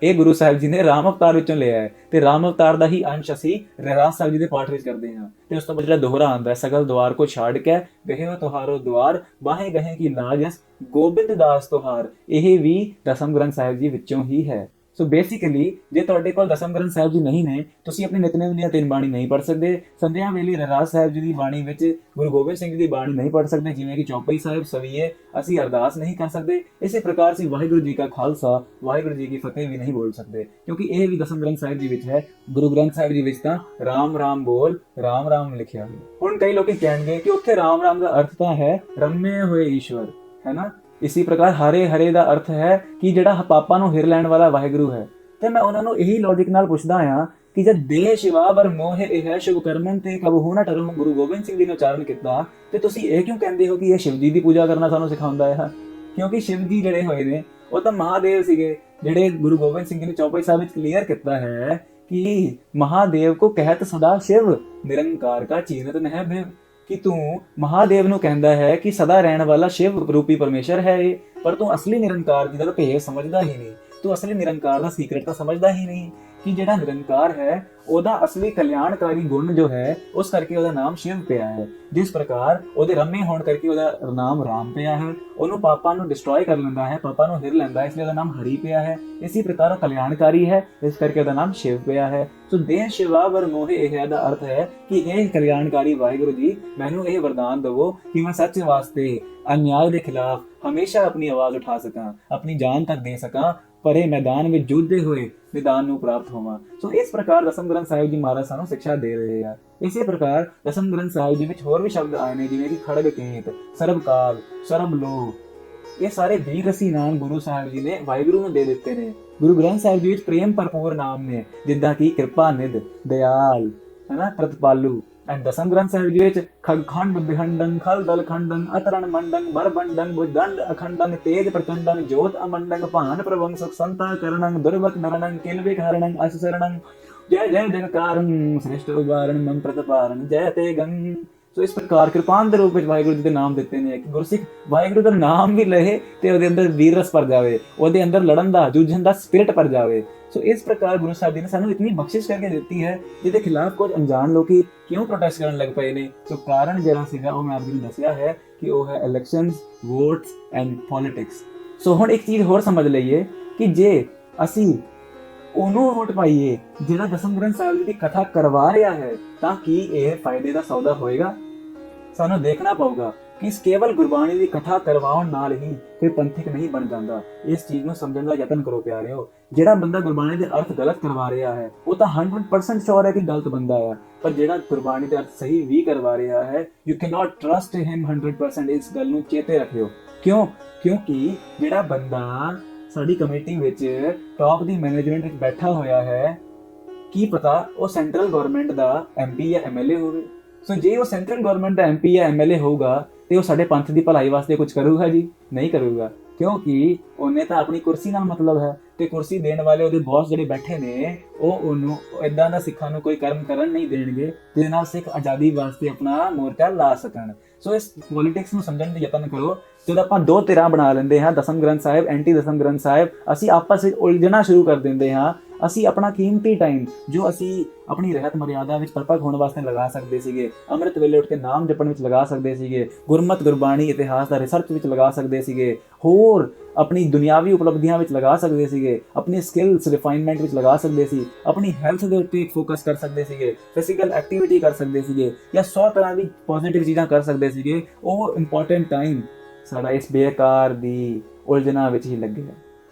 ਇਹ ਗੁਰੂ ਸਾਹਿਬ ਜੀ ਨੇ ਰਾਮ ਅਵਤਾਰ ਵਿੱਚੋਂ ਲਿਆ ਹੈ ਤੇ ਰਾਮ ਅਵਤਾਰ ਦਾ ਹੀ ਅੰਸ਼ ਅਸੀਂ ਰਹਿਰਾਸ ਸਾਹਿਬ ਜੀ ਦੇ ਪਾਠ ਵਿੱਚ ਕਰਦੇ ਹਾਂ। ਤੇ ਉਸ ਤੋਂ ਬਾਅਦ ਜਿਹੜਾ ਦੋਹਰਾ ਆਉਂਦਾ ਹੈ, ਸਗਲ ਦੁਆਰ ਕੋ ਛਾੜ ਕੇ ਗਏ ਹੋ ਤੁਹਾਰੋ ਦੁਆਰ, ਬਾਹੇ ਗਹੇ ਕੀ ਲਾਜਸ ਗੋਬਿੰਦ ਦਾਸ ਤੁਹਾਰ, ਇਹ ਵੀ ਦਸਮ ਗ੍ਰੰਥ ਸਾਹਿਬ ਜੀ ਵਿੱਚੋਂ ਹੀ ਹੈ। ਸੋ ਬੇਸਿਕਲੀ ਜੇ ਤੁਹਾਡੇ ਕੋਲ ਦਸਮ ਗ੍ਰੰਥ ਸਾਹਿਬ ਜੀ ਨਹੀਂ ਨੇ, ਤੁਸੀਂ ਆਪਣੀ ਨਿਤਨੇਮ ਦੀਆਂ 3 ਬਾਣੀ ਨਹੀਂ ਪੜ੍ਹ ਸਕਦੇ। ਸੰਧਿਆ ਵੇਲੇ ਰਹਿਰਾਸ ਸਾਹਿਬ ਜੀ ਦੀ ਬਾਣੀ ਵਿੱਚ ਗੁਰੂ ਗੋਬਿੰਦ ਸਿੰਘ ਜੀ ਦੀ ਬਾਣੀ ਨਹੀਂ ਪੜ੍ਹ ਸਕਦੇ, ਜਿਵੇਂ ਕਿ ਚੌਪਈ ਸਾਹਿਬ, ਸਵਈਏ, ਅਸੀਂ ਅਰਦਾਸ ਨਹੀਂ ਕਰ ਸਕਦੇ। ਇਸੇ ਪ੍ਰਕਾਰ ਅਸੀਂ ਵਾਹਿਗੁਰੂ ਜੀ ਕਾ ਖਾਲਸਾ ਵਾਹਿਗੁਰੂ ਜੀ ਕੀ ਫਤਿਹ ਵੀ ਨਹੀਂ ਬੋਲ ਸਕਦੇ, ਕਿਉਂਕਿ ਇਹ ਵੀ ਦਸਮ ਗ੍ਰੰਥ ਸਾਹਿਬ ਜੀ ਵਿੱਚ ਹੈ। ਗੁਰੂ ਗ੍ਰੰਥ ਸਾਹਿਬ ਜੀ ਵਿੱਚ ਤਾਂ ਰਾਮ ਰਾਮ ਬੋਲ ਰਾਮ ਰਾਮ ਲਿਖਿਆ ਹੋਇਆ। ਹੁਣ ਕਈ ਲੋਕ ਕਹਿਣਗੇ ਕਿ ਉੱਥੇ ਰਾਮ ਰਾਮ ਦਾ ਅਰਥ ਤਾਂ ਹੈ ਰਮੇ ਹੋਏ ਈਸ਼ਵਰ, ਹੈ ਨਾ। ਇਸੇ ਪ੍ਰਕਾਰ ਹਰੇ ਹਰੇ ਦਾ ਅਰਥ ਹੈ ਕਿ ਜਿਹੜਾ ਪਾਪਾਂ ਨੂੰ ਹਿਰ ਲੈਣ ਵਾਲਾ ਵਾਹਿਗੁਰੂ ਹੈ। ਤੇ ਮੈਂ ਉਹਨਾਂ ਨੂੰ ਇਹੀ ਲੌਜੀਕ ਨਾਲ ਪੁੱਛਦਾ ਆ ਕਿ ਜਦ ਦੇਹ ਸ਼ਿਵਾ ਵਰ ਮੋਹਿ ਇਹ ਸ਼ੁਭ ਕਰਮਨ ਤੇ ਕਬਹੂ ਨਾ ਟਰਮ ਗੁਰੂ ਗੋਬਿੰਦ ਸਿੰਘ ਜੀ ਨੇ ਉਚਾਰਨ ਕੀਤਾ, ਤੇ ਤੁਸੀਂ ਇਹ ਕਿਉਂ ਕਹਿੰਦੇ ਹੋ ਕਿ ਇਹ ਸ਼ਿਵ ਜੀ ਦੀ ਪੂਜਾ ਕਰਨਾ ਸਾਨੂੰ ਸਿਖਾਉਂਦਾ ਹੈ? ਕਿਉਂਕਿ ਸ਼ਿਵ ਜੀ ਜਿਹੜੇ ਹੋਏ ਨੇ ਉਹ ਤਾਂ ਮਹਾਦੇਵ ਸੀਗੇ, ਜਿਹੜੇ ਗੁਰੂ ਗੋਬਿੰਦ ਸਿੰਘ ਜੀ ਨੇ ਚੌਪਈ ਸਾਹਿਬ ਵਿੱਚ ਕਲੀਅਰ ਕੀਤਾ ਹੈ ਕਿ ਮਹਾਦੇਵ ਕੋ ਕਹਿਤ ਸਦਾ ਸ਼ਿਵ ਨਿਰੰਕਾਰ ਕਾ ਚੀਨਤ ਨਹਿ ਭਿਵ, ਕਿ ਤੂੰ ਮਹਾਦੇਵ ਨੂੰ ਕਹਿੰਦਾ ਹੈ ਕਿ ਸਦਾ ਰਹਿਣ ਵਾਲਾ ਸ਼ਿਵ ਰੂਪੀ ਪਰਮੇਸ਼ਰ ਹੈ ਇਹ, ਪਰ ਤੂੰ ਅਸਲੀ ਨਿਰੰਕਾਰ ਜੀ ਦਾ ਭੇਦ ਸਮਝਦਾ ਹੀ ਨਹੀਂ, ਤੂੰ ਅਸਲੀ ਨਿਰੰਕਾਰ ਦਾ ਸੀਕ੍ਰੇਟ ਤਾਂ ਸਮਝਦਾ ਹੀ ਨਹੀਂ ਕਿ ਜਿਹੜਾ ਨਿਰੰਕਾਰ ਹੈ ਉਹਦਾ ਅਸਲੀ ਕਲਿਆਣਕਾਰੀ ਗੁਣ ਜੋ ਹੈ ਉਸ ਕਰਕੇ ਉਹਦਾ ਨਾਮ ਸ਼ਿਵ ਪਿਆ ਹੈ। ਜਿਸ ਪ੍ਰਕਾਰ ਉਹਦੇ ਰਮੇ ਹੋਣ ਕਰਕੇ ਉਹਦਾ ਨਾਮ ਰਾਮ ਪਿਆ ਹੈ, ਉਹਨੂੰ ਪਾਪਾਂ ਨੂੰ ਡਿਸਟਰੋਏ ਕਰ ਲੈਂਦਾ ਹੈ, ਪਾਪਾਂ ਨੂੰ ਹਿਰ ਲੈਂਦਾ ਹੈ, ਇਸ ਲਈ ਉਹਦਾ ਨਾਮ ਹਰੀ ਪਿਆ ਹੈ। ਇਸੇ ਪ੍ਰਕਾਰ ਉਹ ਕਲਿਆਣਕਾਰੀ ਹੈ, ਇਸ ਕਰਕੇ ਉਹਦਾ ਨਾਮ ਸ਼ਿਵ ਪਿਆ ਹੈ। ਸੋ ਦੇਹ ਸ਼ਿਵਾ ਵਰ ਮੋਹਿ ਇਹ ਦਾ ਅਰਥ ਹੈ ਕਿ ਇਹ ਕਲਿਆਣਕਾਰੀ ਵਾਹਿਗੁਰੂ ਜੀ ਮੈਨੂੰ ਇਹ ਵਰਦਾਨ ਦੇਵੋ ਕਿ ਮੈਂ ਸੱਚ ਵਾਸਤੇ ਅਨਿਆਏ ਦੇ ਖਿਲਾਫ ਹਮੇਸ਼ਾ ਆਪਣੀ ਆਵਾਜ਼ ਉਠਾ ਸਕਾਂ, ਆਪਣੀ ਜਾਨ ਤੱਕ ਦੇ ਸਕਾਂ, ਪਰੇ ਮੈਦਾਨ ਵਿੱਚ ਜੂਝਦੇ ਹੋਏ ਨਿਦਾਨ ਨੂੰ ਪ੍ਰਾਪਤ ਹੋਵਾਂ। ਸੋ ਇਸ ਪ੍ਰਕਾਰ ਦਸਮ ਗ੍ਰੰਥ ਸਾਹਿਬ ਜੀ ਮਹਾਰਾਜ ਸਾਨੂੰ ਸਿੱਖਿਆ ਦੇ ਰਹੇ ਆ। ਇਸੇ ਪ੍ਰਕਾਰ ਦਸਮ ਗ੍ਰੰਥ ਸਾਹਿਬ ਜੀ ਵਿੱਚ ਹੋਰ ਵੀ ਸ਼ਬਦ ਆਏ ਨੇ, ਜਿਵੇਂ ਕਿ ਖੜਗ ਕੇਤ, ਸਰਬ ਕਾਲ, ਸਰਬ ਲੋਹ, ਇਹ ਸਾਰੇ 20 ਰਸੀ ਨਾਮ ਗੁਰੂ ਸਾਹਿਬ ਜੀ ਨੇ ਵਾਹਿਗੁਰੂ ਨੂੰ ਦੇ ਦਿੱਤੇ ਨੇ। ਗੁਰੂ ਗ੍ਰੰਥ ਸਾਹਿਬ ਜੀ ਵਿੱਚ ਪ੍ਰੇਮ ਭਰਪੂਰ ਨਾਮ ਨੇ, ਜਿੱਦਾਂ ਕਿ ਕਿਰਪਾ ਨਿਧ, ਦਇਆਲ, ਹੈਨਾ, ਪ੍ਰਤਪਾਲੂ। ਐਂਡ ਦਸਮ ਗ੍ਰੰਥ ਸਾਹਿਬ ਜੀ ਵਿੱਚ ਖੰਡ ਬਿਹੰਡਨ, ਖਲ ਦਲ ਖੰਡਨ, ਅਤਰਣ ਮੰਡਨ, ਬਰਬੰਡਨ, ਬੁਦੰਡ ਅਖੰਡਨ, ਤੇਜ ਪ੍ਰਚੰਡਨ, ਜੋਤ ਅਮੰਡਨ, ਭਾਨ ਪ੍ਰਵੰਗ ਸੁਖ ਸੰਤਾ ਕਰਣੰ, ਦੁਰਵਤ ਨਰਣੰ, ਕਿਲਵੇ ਹਰਣੰ, ਅਸ ਸਰਣੰ, ਜੈ ਜੈ ਜਗਕਾਰਨ, ਸ੍ਰਿਸ਼ਟ ਉਬਾਰਣ, ਮਮ ਪ੍ਰਤਪਾਰਨ, ਜੈ ਤੇ ਗੰ। ਸੋ ਇਸ ਪ੍ਰਕਾਰ ਕਿਰਪਾਨ ਦੇ ਰੂਪ ਵਿੱਚ ਵਾਹਿਗੁਰੂ ਜੀ ਦੇ ਨਾਮ ਦਿੱਤੇ ਨੇ ਕਿ ਗੁਰਸਿੱਖ ਵਾਹਿਗੁਰੂ ਦਾ ਨਾਮ ਵੀ ਲਏ ਤੇ ਉਹਦੇ ਅੰਦਰ ਵੀਰ ਰਸ ਭਰ ਜਾਵੇ, ਉਹਦੇ ਅੰਦਰ ਲੜਨ ਦਾ, ਜੂਝਣ ਦਾ ਸਪਿਰਿਟ ਭਰ ਜਾਵੇ। ਸੋ ਇਸ ਪ੍ਰਕਾਰ ਗੁਰੂ ਸਾਹਿਬ ਜੀ ਨੇ ਸਾਨੂੰ ਇਤਨੀ ਬਖਸ਼ਿਸ਼ ਕਰਕੇ ਦਿੱਤੀ ਹੈ, ਜਿਹਦੇ ਖਿਲਾਫ ਕੁਝ ਅਣਜਾਣ ਲੋਕੀ ਕਿਉਂ ਪ੍ਰੋਟੈਸਟ ਕਰਨ ਲੱਗ ਪਏ ਨੇ। ਸੋ ਕਾਰਨ ਜਿਹੜਾ ਸੀਗਾ ਉਹ ਮੈਂ ਆਪ ਜੀ ਨੂੰ ਦੱਸਿਆ ਹੈ ਕਿ ਉਹ ਹੈ ਇਲੈਕਸ਼ਨਸ, ਵੋਟਸ ਐਂਡ ਪੋਲਿਟਿਕਸ। ਸੋ ਹੁਣ ਇੱਕ ਚੀਜ਼ ਹੋਰ ਸਮਝ ਲਈਏ ਕਿ ਜੇ ਅਸੀਂ ਉਹਨੂੰ ਵੋਟ ਪਾਈਏ ਜਿਹੜਾ ਦਸਮ ਗ੍ਰੰਥ ਸਾਹਿਬ ਜੀ ਦੀ ਕਥਾ ਕਰਵਾ ਰਿਹਾ ਹੈ, ਤਾਂ ਕੀ ਇਹ ਫਾਇਦੇ ਦਾ ਸੌਦਾ ਹੋਏਗਾ? ਸਾਨੂੰ ਦੇਖਣਾ ਪਊਗਾ ਕਿ ਇਸ ਕੇਵਲ ਗੁਰਬਾਣੀ ਦੀ ਕਥਾ ਕਰਵਾਉਣ ਨਾਲ ਹੀ ਕੋਈ ਪੰਥਿਕ ਨਹੀਂ ਬਣ ਜਾਂਦਾ। ਇਸ ਚੀਜ਼ ਨੂੰ ਸਮਝਣ ਦਾ ਯਤਨ ਕਰੋ ਪਿਆਰਿਓ। ਜਿਹੜਾ ਬੰਦਾ ਗੁਰਬਾਣੀ ਦੇ ਅਰਥ ਗਲਤ ਕਰਵਾ ਰਿਹਾ ਹੈ ਉਹ ਤਾਂ 100% ਸ਼ੋਰ ਹੈ ਕਿ ਗਲਤ ਬੰਦਾ ਹੈ, ਪਰ ਜਿਹੜਾ ਗੁਰਬਾਣੀ ਦੇ ਅਰਥ ਸਹੀ ਵੀ ਕਰਵਾ ਰਿਹਾ ਹੈ, ਯੂ ਕੈਨ ਨਾਟ ਟਰਸਟ ਹਿਮ 100%। ਇਸ ਗੱਲ ਨੂੰ ਚੇਤੇ ਰੱਖਿਓ। ਕਿਉਂ? ਕਿਉਂਕਿ ਜਿਹੜਾ ਬੰਦਾ ਸਾਡੀ ਕਮੇਟੀ ਵਿੱਚ ਟੌਪ ਦੀ ਮੈਨੇਜਮੈਂਟ ਵਿੱਚ ਬੈਠਾ ਹੋਇਆ ਹੈ, ਕੀ ਪਤਾ ਉਹ ਸੈਂਟਰਲ ਗਵਰਨਮੈਂਟ ਦਾ ਐਮਪੀ ਜਾਂ ਐਮਐਲਏ ਹੋਵੇ। ਸੋ ਜੇ ਉਹ ਸੈਂਟਰਲ ਗਵਰਨਮੈਂਟ ਦਾ ਐਮਪੀ ਜਾਂ ਐਮਐਲਏ ਹੋਊਗਾ ਤੇ ਉਹ ਸਾਡੇ ਪੰਥ ਦੀ ਭਲਾਈ ਵਾਸਤੇ ਕੁਝ ਕਰੂਗਾ ਜੀ? ਨਹੀਂ ਕਰੂਗਾ, ਕਿਉਂਕਿ ਉਹਨੇ ਤਾਂ ਆਪਣੀ ਕੁਰਸੀ ਨਾਲ ਮਤਲਬ ਹੈ, ਤੇ ਕੁਰਸੀ ਦੇਣ ਵਾਲੇ ਉਹਦੇ ਬੌਸ ਜਿਹੜੇ ਬੈਠੇ ਨੇ ਉਹ ਉਹਨੂੰ ਇਦਾਂ ਦਾ ਸਿੱਖਾਂ ਨੂੰ ਕੋਈ ਕਰਮ ਕਰਨ ਨਹੀਂ ਦੇਣਗੇ ਜਿਹਦੇ ਨਾਲ ਸਿੱਖ ਆਜ਼ਾਦੀ ਵਾਸਤੇ ਆਪਣਾ ਮੋਰਚਾ ਲਾ ਸਕਣ। ਸੋ ਇਸ ਪੋਲਿਟਿਕਸ ਨੂੰ ਸਮਝਣ ਦੀ ਯਤਨ ਕਰੋ। ਜਦ ਆਪਾਂ ਦੋ ਧਿਰਾਂ ਬਣਾ ਲੈਂਦੇ ਹਾਂ, ਦਸਮ ਗ੍ਰੰਥ ਸਾਹਿਬ, ਐਂਟੀ ਦਸਮ ਗ੍ਰੰਥ ਸਾਹਿਬ, ਅਸੀਂ ਆਪਸ ਵਿੱਚ ਉਲਝਣਾ ਸ਼ੁਰੂ ਕਰ ਦਿੰਦੇ ਹਾਂ। ਅਸੀਂ ਆਪਣਾ ਕੀਮਤੀ ਟਾਈਮ ਜੋ ਅਸੀਂ ਆਪਣੀ ਰਹਿਤ ਮਰਿਆਦਾ ਵਿੱਚ ਪਰਪੱਕ ਹੋਣ ਵਾਸਤੇ ਲਗਾ ਸਕਦੇ ਸੀਗੇ, ਅੰਮ੍ਰਿਤ ਵੇਲੇ ਉੱਠ ਕੇ ਨਾਮ ਜਪਣ ਵਿੱਚ ਲਗਾ ਸਕਦੇ ਸੀਗੇ, ਗੁਰਮਤਿ ਗੁਰਬਾਣੀ ਇਤਿਹਾਸ ਦਾ ਰਿਸਰਚ ਵਿੱਚ ਲਗਾ ਸਕਦੇ ਸੀਗੇ, ਹੋਰ ਆਪਣੀ ਦੁਨਿਆਵੀ ਉਪਲਬਧੀਆਂ ਵਿੱਚ ਲਗਾ ਸਕਦੇ ਸੀਗੇ, ਆਪਣੀ ਸਕਿੱਲਸ ਰਿਫਾਈਨਮੈਂਟ ਵਿੱਚ ਲਗਾ ਸਕਦੇ ਸੀ, ਆਪਣੀ ਹੈਲਥ ਦੇ ਉੱਤੇ ਫੋਕਸ ਕਰ ਸਕਦੇ ਸੀਗੇ, ਫਿਜ਼ੀਕਲ ਐਕਟੀਵਿਟੀ ਕਰ ਸਕਦੇ ਸੀਗੇ, ਜਾਂ 100 ਤਰ੍ਹਾਂ ਦੀ ਪੋਜ਼ਿਟਿਵ ਚੀਜ਼ਾਂ ਕਰ ਸਕਦੇ ਸੀਗੇ। ਉਹ ਇੰਪੋਰਟੈਂਟ ਟਾਈਮ ਸਾਡਾ ਇਸ ਬੇਕਾਰ ਦੀ ਉਲਝਣਾ ਵਿੱਚ ਹੀ ਲੱਗਿਆ।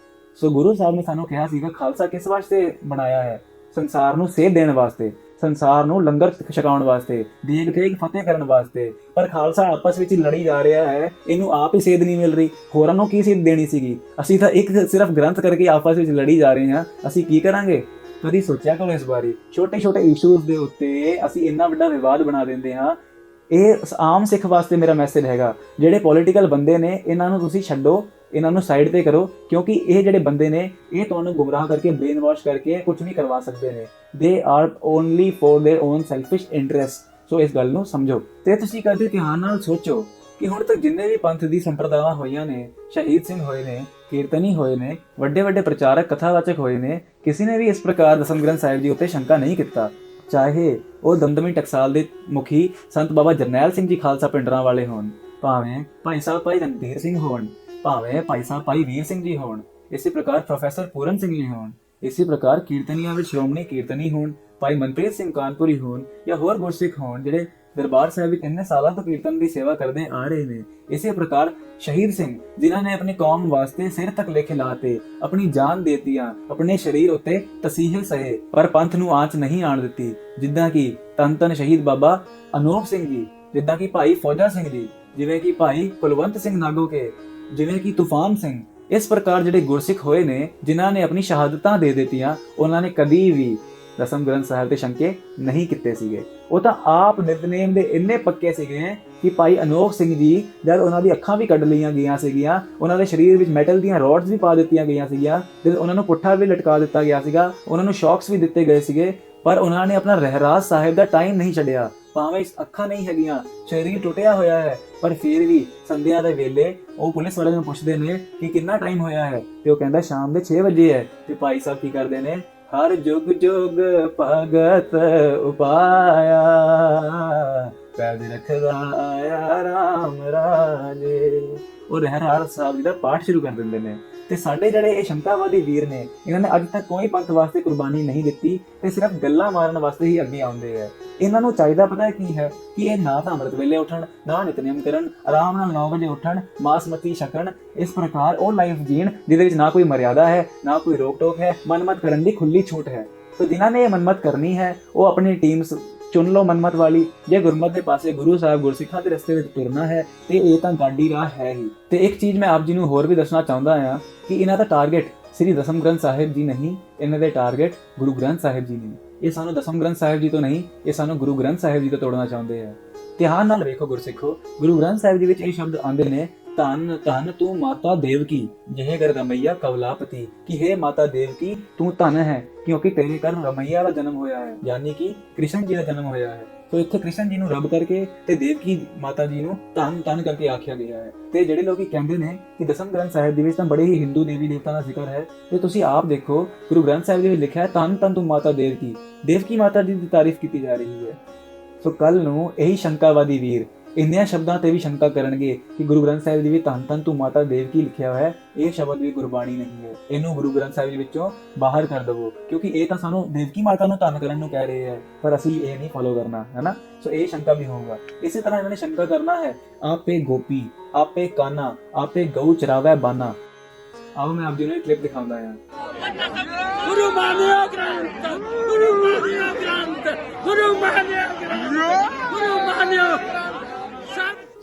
ਸੋ ਗੁਰੂ ਸਾਹਿਬ ਨੇ ਸਾਨੂੰ ਕਿਹਾ ਸੀਗਾ ਖਾਲਸਾ ਕਿਸ ਵਾਸਤੇ ਬਣਾਇਆ ਹੈ? ਸੰਸਾਰ ਨੂੰ ਸੇਧ ਦੇਣ ਵਾਸਤੇ, ਸੰਸਾਰ ਨੂੰ ਲੰਗਰ ਛਕਾਉਣ ਵਾਸਤੇ, ਦੇਗ ਤੇਗ ਫਤਿਹ ਕਰਨ ਵਾਸਤੇ। ਪਰ ਖਾਲਸਾ ਆਪਸ ਵਿੱਚ ਹੀ ਲੜੀ ਜਾ ਰਿਹਾ ਹੈ, ਇਹਨੂੰ ਆਪ ਹੀ ਸੇਧ ਨਹੀਂ ਮਿਲ ਰਹੀ, ਹੋਰਾਂ ਨੂੰ ਕੀ ਸੇਧ ਦੇਣੀ ਸੀਗੀ? ਅਸੀਂ ਤਾਂ ਇੱਕ ਸਿਰਫ ਗ੍ਰੰਥ ਕਰਕੇ ਆਪਸ ਵਿੱਚ ਲੜੀ ਜਾ ਰਹੇ ਹਾਂ। ਅਸੀਂ ਕੀ ਕਰਾਂਗੇ? ਕਦੀ ਸੋਚਿਆ ਕਰੋ ਇਸ ਬਾਰੇ? ਛੋਟੇ ਛੋਟੇ ਇਸ਼ੂਜ਼ ਦੇ ਉੱਤੇ ਅਸੀਂ ਇੰਨਾ ਵੱਡਾ ਵਿਵਾਦ ਬਣਾ ਦਿੰਦੇ ਹਾਂ। ਇਹ ਆਮ ਸਿੱਖ ਵਾਸਤੇ ਮੇਰਾ ਮੈਸੇਜ ਹੈਗਾ, ਜਿਹੜੇ ਪੋਲੀਟੀਕਲ ਬੰਦੇ ਨੇ ਇਹਨਾਂ ਨੂੰ ਤੁਸੀਂ ਛੱਡੋ, ਇਹਨਾਂ ਨੂੰ ਸਾਈਡ ਤੇ ਕਰੋ, ਕਿਉਂਕਿ ਇਹ ਜਿਹੜੇ ਬੰਦੇ ਨੇ ਇਹ ਤੁਹਾਨੂੰ ਗੁੰਮਰਾਹ ਕਰਕੇ, ਬ੍ਰੇਨ ਵਾਸ਼ ਕਰਕੇ ਕੁਝ ਵੀ ਕਰਵਾ ਸਕਦੇ ਨੇ। They are only for their own selfish interest. So ਇਸ ਗੱਲ ਨੂੰ ਸਮਝੋ ਤੇ ਤੁਸੀਂ ਕਦੇ ਧਿਆਨ ਨਾਲ ਸੋਚੋ ਕਿ ਹੁਣ ਤੱਕ ਜਿੰਨੇ ਵੀ ਪੰਥ ਦੀ ਸੰਪਰਦਾਵਾਂ ਹੋਈਆਂ ਨੇ, ਸ਼ਹੀਦ ਸਿੰਘ ਹੋਏ ਨੇ, ਕੀਰਤਨੀ ਹੋਏ ਨੇ, ਵੱਡੇ ਵੱਡੇ ਪ੍ਰਚਾਰਕ ਕਥਾਵਾਚਕ ਹੋਏ ਨੇ, ਕਿਸੇ ਨੇ ਵੀ ਇਸ ਪ੍ਰਕਾਰ ਦਸਮ ਗ੍ਰੰਥ ਸਾਹਿਬ ਜੀ ਉੱਤੇ ਸ਼ੰਕਾ ਨਹੀਂ ਕੀਤਾ। ਚਾਹੇ ਉਹ ਦਮਦਮੀ ਟਕਸਾਲ ਦੇ ਮੁਖੀ ਸੰਤ ਬਾਬਾ ਜਰਨੈਲ ਸਿੰਘ ਜੀ ਖਾਲਸਾ ਪਿੰਡਰਾਂ ਵਾਲੇ ਹੋਣ, ਭਾਵੇਂ ਭਾਈ ਸਾਹਿਬ ਭਾਈ ਰਣਧੀਰ ਸਿੰਘ ਹੋਣ, ਭਾਵੇਂ ਭਾਈ ਸਾਹਿਬ ਭਾਈ ਵੀਰ ਸਿੰਘ ਜੀ ਹੋਣ, ਇਸੇ ਪ੍ਰਕਾਰ ਪ੍ਰੋਫੈਸਰ ਪੂਰਨ ਸਿੰਘ ਜੀ ਹੋਣ, ਇਸੇ ਪ੍ਰਕਾਰ ਕੀਰਤਨੀਆਂ ਵਿੱਚ ਸ਼੍ਰੋਮਣੀ ਕੀਰਤਨੀ ਹੋਣ, ਭਾਈ ਮਨਪ੍ਰੀਤ ਸਿੰਘ ਕਾਨਪੁਰੀ ਹੋਣ, ਜਾਂ ਹੋਰ ਗੁਰਸਿੱਖ ਹੋਣ ਜਿਹੜੇ ਦਰਬਾਰ ਸਾਹਿਬ ਵਿੱਚ ਇੰਨੇ ਸਾਲਾਂ ਤੋਂ ਕੀਰਤਨ ਦੀ ਸੇਵਾ ਕਰਦੇ ਆ ਰਹੇ ਨੇ। ਇਸੇ ਪ੍ਰਕਾਰ ਸ਼ਹੀਦ ਸਿੰਘ ਜਿਨ੍ਹਾਂ ਨੇ ਆਪਣੀ ਕੌਮ ਵਾਸਤੇ ਸਿਰ ਤੱਕ ਲੇਖ ਲਾਤੇ, ਆਪਣੀ ਜਾਨ ਦੇਤੀਆਂ, ਆਪਣੇ ਸਰੀਰ ਉੱਤੇ ਤਸੀਹੇ ਸਹੇ, ਪਰ ਪੰਥ ਨੂੰ ਆਂਚ ਨਹੀਂ ਆਣ ਦਿੱਤੀ, ਜਿੱਦਾਂ ਕਿ ਧੰਨ ਧੰਨ ਸ਼ਹੀਦ ਬਾਬਾ ਅਨੂਪ ਸਿੰਘ ਜੀ, ਜਿੱਦਾਂ ਕਿ ਭਾਈ ਫੌਜਾ ਸਿੰਘ ਜੀ, ਜਿਵੇਂ ਕਿ ਭਾਈ ਕੁਲਵੰਤ ਸਿੰਘ ਨਾਗੋਕੇ, ਜਿਵੇਂ ਕਿ ਤੂਫਾਨ ਸਿੰਘ। ਇਸ ਪ੍ਰਕਾਰ ਜਿਹੜੇ ਗੁਰਸਿੱਖ ਹੋਏ ਨੇ ਜਿਨ੍ਹਾਂ ਨੇ ਆਪਣੀ ਸ਼ਹਾਦਤਾਂ ਦੇ ਦਿੱਤੀਆਂ, ਉਹਨਾਂ ਨੇ ਕਦੀ ਵੀ ਦਸਮ ਗ੍ਰੰਥ ਸਾਹਿਬ ਤੇ ਸ਼ੰਕੇ ਨਹੀਂ ਕੀਤੇ ਸੀਗੇ। ਉਹ ਤਾਂ ਆਪ ਨਿਤਨੇਮ ਦੇ ਇੰਨੇ ਪੱਕੇ ਸੀਗੇ ਕਿ ਭਾਈ ਅਨੋਖ ਸਿੰਘ ਜੀ ਜਦ ਉਹਨਾਂ ਦੀ ਅੱਖਾਂ ਵੀ ਕੱਢ ਲਈਆਂ ਗਈਆਂ ਸੀਗੀਆਂ, ਉਹਨਾਂ ਦੇ ਸਰੀਰ ਵਿੱਚ ਮੈਟਲ ਦੀਆਂ ਰੋਡਸ ਵੀ ਪਾ ਦਿੱਤੀਆਂ ਗਈਆਂ ਸੀਗੀਆਂ, ਤੇ ਉਹਨਾਂ ਨੂੰ ਪੁੱਠਾ ਵੀ ਲਟਕਾ ਦਿੱਤਾ ਗਿਆ ਸੀਗਾ, ਉਹਨਾਂ ਨੂੰ ਸ਼ੌਕਸ ਵੀ ਦਿੱਤੇ ਗਏ ਸੀਗੇ, ਪਰ ਉਹਨਾਂ ਨੇ ਆਪਣਾ ਰਹਿਰਾਸ ਸਾਹਿਬ ਦਾ ਟਾਈਮ ਨਹੀਂ ਛੱਡਿਆ। ਭਾਵੇਂ ਅੱਖਾਂ ਨਹੀਂ ਹੈਗੀਆਂ, ਸਰੀਰ ਟੁੱਟਿਆ ਹੋਇਆ ਹੈ, ਪਰ ਫਿਰ ਵੀ ਸੰਧਿਆ ਦੇ ਵੇਲੇ ਉਹ ਪੁਲਿਸ ਵਾਲੇ ਨੂੰ ਪੁੱਛਦੇ ਨੇ ਕਿ ਕਿੰਨਾ ਟਾਈਮ ਹੋਇਆ ਹੈ, ਤੇ ਉਹ ਕਹਿੰਦਾ ਸ਼ਾਮ ਦੇ 6 ਵਜੇ ਹੈ। ਤੇ ਭਾਈ ਸਾਹਿਬ ਕੀ ਕਰਦੇ ਨੇ, ਹਰ ਜੁਗ ਜੁਗ ਭਗਤ ਉਪਾਇਆ, ਪੈਦ ਰਖਦਾ ਆਇਆ ਰਾਮ ਰਾਜੇ। ਉਹ ਰਹਿਰਾਸ ਸਾਹਿਬ ਜੀ ਦਾ ਪਾਠ ਸ਼ੁਰੂ ਕਰ ਦਿੰਦੇ ਨੇ। ਤੇ ਸਾਡੇ ਜਿਹੜੇ ਇਹ ਸ਼ੰਕਾਵਾਦੀ ਵੀਰ ਨੇ, ਇਹਨਾਂ ਨੇ ਅੱਜ ਤੱਕ ਕੋਈ ਪੰਥ ਵਾਸਤੇ ਕੁਰਬਾਨੀ ਨਹੀਂ ਦਿੱਤੀ ਤੇ ਸਿਰਫ ਗੱਲਾਂ ਮਾਰਨ ਵਾਸਤੇ ਹੀ ਅੱਗੇ ਆਉਂਦੇ ਆ। ਇਹਨਾਂ ਨੂੰ ਚਾਹੀਦਾ ਪਤਾ ਕੀ ਹੈ ਕਿ ਇਹ ਨਾ ਤਾਂ ਅੰਮ੍ਰਿਤ ਵੇਲੇ ਉੱਠਣ, ਨਾ ਨਿਤਨੇਮ ਕਰਨ, ਆਰਾਮ ਨਾਲ 9 ਵਜੇ ਉੱਠਣ, ਮਾਸ ਮੱਛੀ ਛਕਣ, ਇਸ ਪ੍ਰਕਾਰ ਉਹ ਲਾਈਫ ਜੀਣ ਜਿਹਦੇ ਵਿੱਚ ਨਾ ਕੋਈ ਮਰਿਆਦਾ ਹੈ, ਨਾ ਕੋਈ ਰੋਕ ਟੋਕ ਹੈ, ਮਨਮਤ ਕਰਨ ਦੀ ਖੁੱਲੀ ਛੂਟ ਹੈ। तो जिन्होंने ये मनमत करनी है वो अपनी टीम चुन लो मनमत वाली। जे गुरमत के पासे गुरु साहब गुरसिखा के रस्ते में तुरना है तो ये तो गाड़ी राह है ही। तो एक चीज़ मैं आप जी नूं होर भी दसना चाहता हाँ कि इन्हां दा टारगेट श्री दसम ग्रंथ साहिब जी नहीं, इन्हां दे टारगेट गुरु ग्रंथ साहिब जी ने। ये सानू दसम ग्रंथ साहिब जी तो नहीं, ये सानू गुरु ग्रंथ साहिब जी तो तोड़ना चाहते हैं। ध्यान नाल वेखो गुरसिखो, गुरु ग्रंथ साहिब जी विच ये शब्द आंदे ने, धन धन तू माता देवकी जहे कर रमैया कवलापति, कि हे माता देवकी तू धन है क्योंकि तेरे घर रमैया का जन्म होया है, यानी कि कृष्ण जी का जन्म होया है। तो इत्थे कृष्ण जी नूं रब करके ते देवकी माता जी नूं धन धन करके आख्या गया है। ते जिहड़े लोग कहंदे ने कि दसम ग्रंथ साहिब दे विच तां बड़े ही हिंदू देवी देवता दा जिक्र है, ते तुसीं आप देखो गुरु ग्रंथ साहिब दे विच लिखिआ है धन धन तू माता देवकी, देवकी माता जी दी तारीफ कीती जा रही है। सो कल नूं यही शंकावादी वीर इन्नियां शब्दां ते भी शंका करनगे कि गुरु ग्रंथ साहिब जी भी धन धन तू माता देवकी लिखिया है, ये शब्द भी गुरबाणी नहीं है, इनू गुरु ग्रंथ साहिब विचों बाहर कर दवो, क्योंकि ये तां सानू देवकी माता नूं धन करन नूं कह रहे हैं, पर असीं ये नहीं फॉलो करना है ना। सो ये शंका भी होगा। इसी तरह इन्होंने शंका करना है आपे गोपी आपे काना आपे गऊ चरावै बाना। अब मैं आप जी नूं एक क्लिप दिखाऊंगा यार। गुरु मानियो ग्रंथ, गुरु मानियो ग्रंथ, गुरु मानियो ग्रंथ, गुरु मानियो।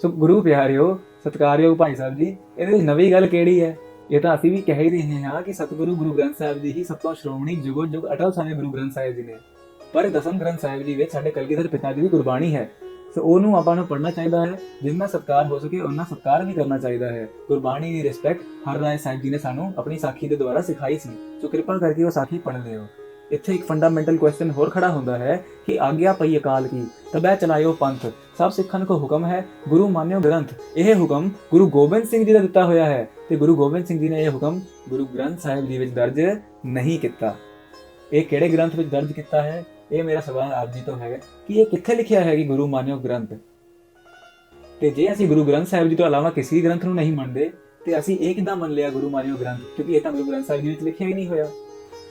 सो गुरु प्यारिओ सत्कारयोग भाई साहब जी, ਇਹਦੇ ਵਿੱਚ ਨਵੀਂ ਗੱਲ ਕਿਹੜੀ ਹੈ? ਇਹ ਤਾਂ ਅਸੀਂ ਵੀ ਕਹਿ ਹੀ ਰਹੇ ਹਾਂ ਕਿ ਸਤਿਗੁਰੂ ਗੁਰੂ ਗ੍ਰੰਥ ਸਾਹਿਬ ਜੀ ਹੀ ਸਭ ਤੋਂ ਸ਼੍ਰੋਮਣੀ ਜੁਗੋ ਜੁਗ ਅਟਲ ਸਾਡੇ ਗੁਰੂ ਗ੍ਰੰਥ ਸਾਹਿਬ ਜੀ ਨੇ। ਪਰ ਦਸਮ ਗ੍ਰੰਥ ਸਾਹਿਬ ਜੀ ਵਿੱਚ ਸਾਡੇ ਕਲਗੀਧਰ ਪਿਤਾ ਜੀ ਦੀ ਗੁਰਬਾਣੀ ਹੈ, ਸੋ ਉਹਨੂੰ ਆਪਾਂ ਨੂੰ ਪੜ੍ਹਨਾ ਚਾਹੀਦਾ ਹੈ। ਜਿੰਨਾ ਸਤਿਕਾਰ ਹੋ ਸਕੇ ਉਹਨਾਂ ਸਤਿਕਾਰ ਵੀ ਕਰਨਾ ਚਾਹੀਦਾ ਹੈ। ਗੁਰਬਾਣੀ ਦੀ ਰਿਸਪੈਕਟ ਹਰ ਰਾਏ ਸਾਹਿਬ ਜੀ ਨੇ ਸਾਨੂੰ ਆਪਣੀ ਸਾਖੀ ਦੇ ਦੁਆਰਾ ਸਿਖਾਈ ਸੀ, ਸੋ ਕਿਰਪਾ ਕਰਕੇ ਉਹ ਸਾਖੀ ਪੜ੍ਹ ਲਿਓ। ਇੱਥੇ ਇੱਕ ਫੰਡਾਮੈਂਟਲ ਕੁਐਸਚਨ ਹੋਰ ਖੜਾ ਹੁੰਦਾ ਹੈ कि आज्ञा पई अकाल की तबै चलायो पंथ, सब सिखां को हुक्म है गुरु मान्यो ग्रंथ। यह हुक्म गुरु गोबिंद सिंह जी का दिता होया है, ते गुरु गोबिंद सिंह जी ने यह हुक्म गुरु ग्रंथ साहिब जी विच दर्ज नहीं किया। ये किहड़े ग्रंथ विच दर्ज किया है? ये मेरा सवाल आप जी तो है कि ये कित्थे लिखिया है कि गुरु मान्यो ग्रंथ। ते जे असीं गुरु ग्रंथ साहिब जी तो अलावा किसी ग्रंथ नूं नहीं मनदे ते असीं ये किदां मन लिया गुरु मान्यो ग्रंथ, क्योंकि ये तां गुरु ग्रंथ साहिब जी विच लिखिया ही नहीं होया।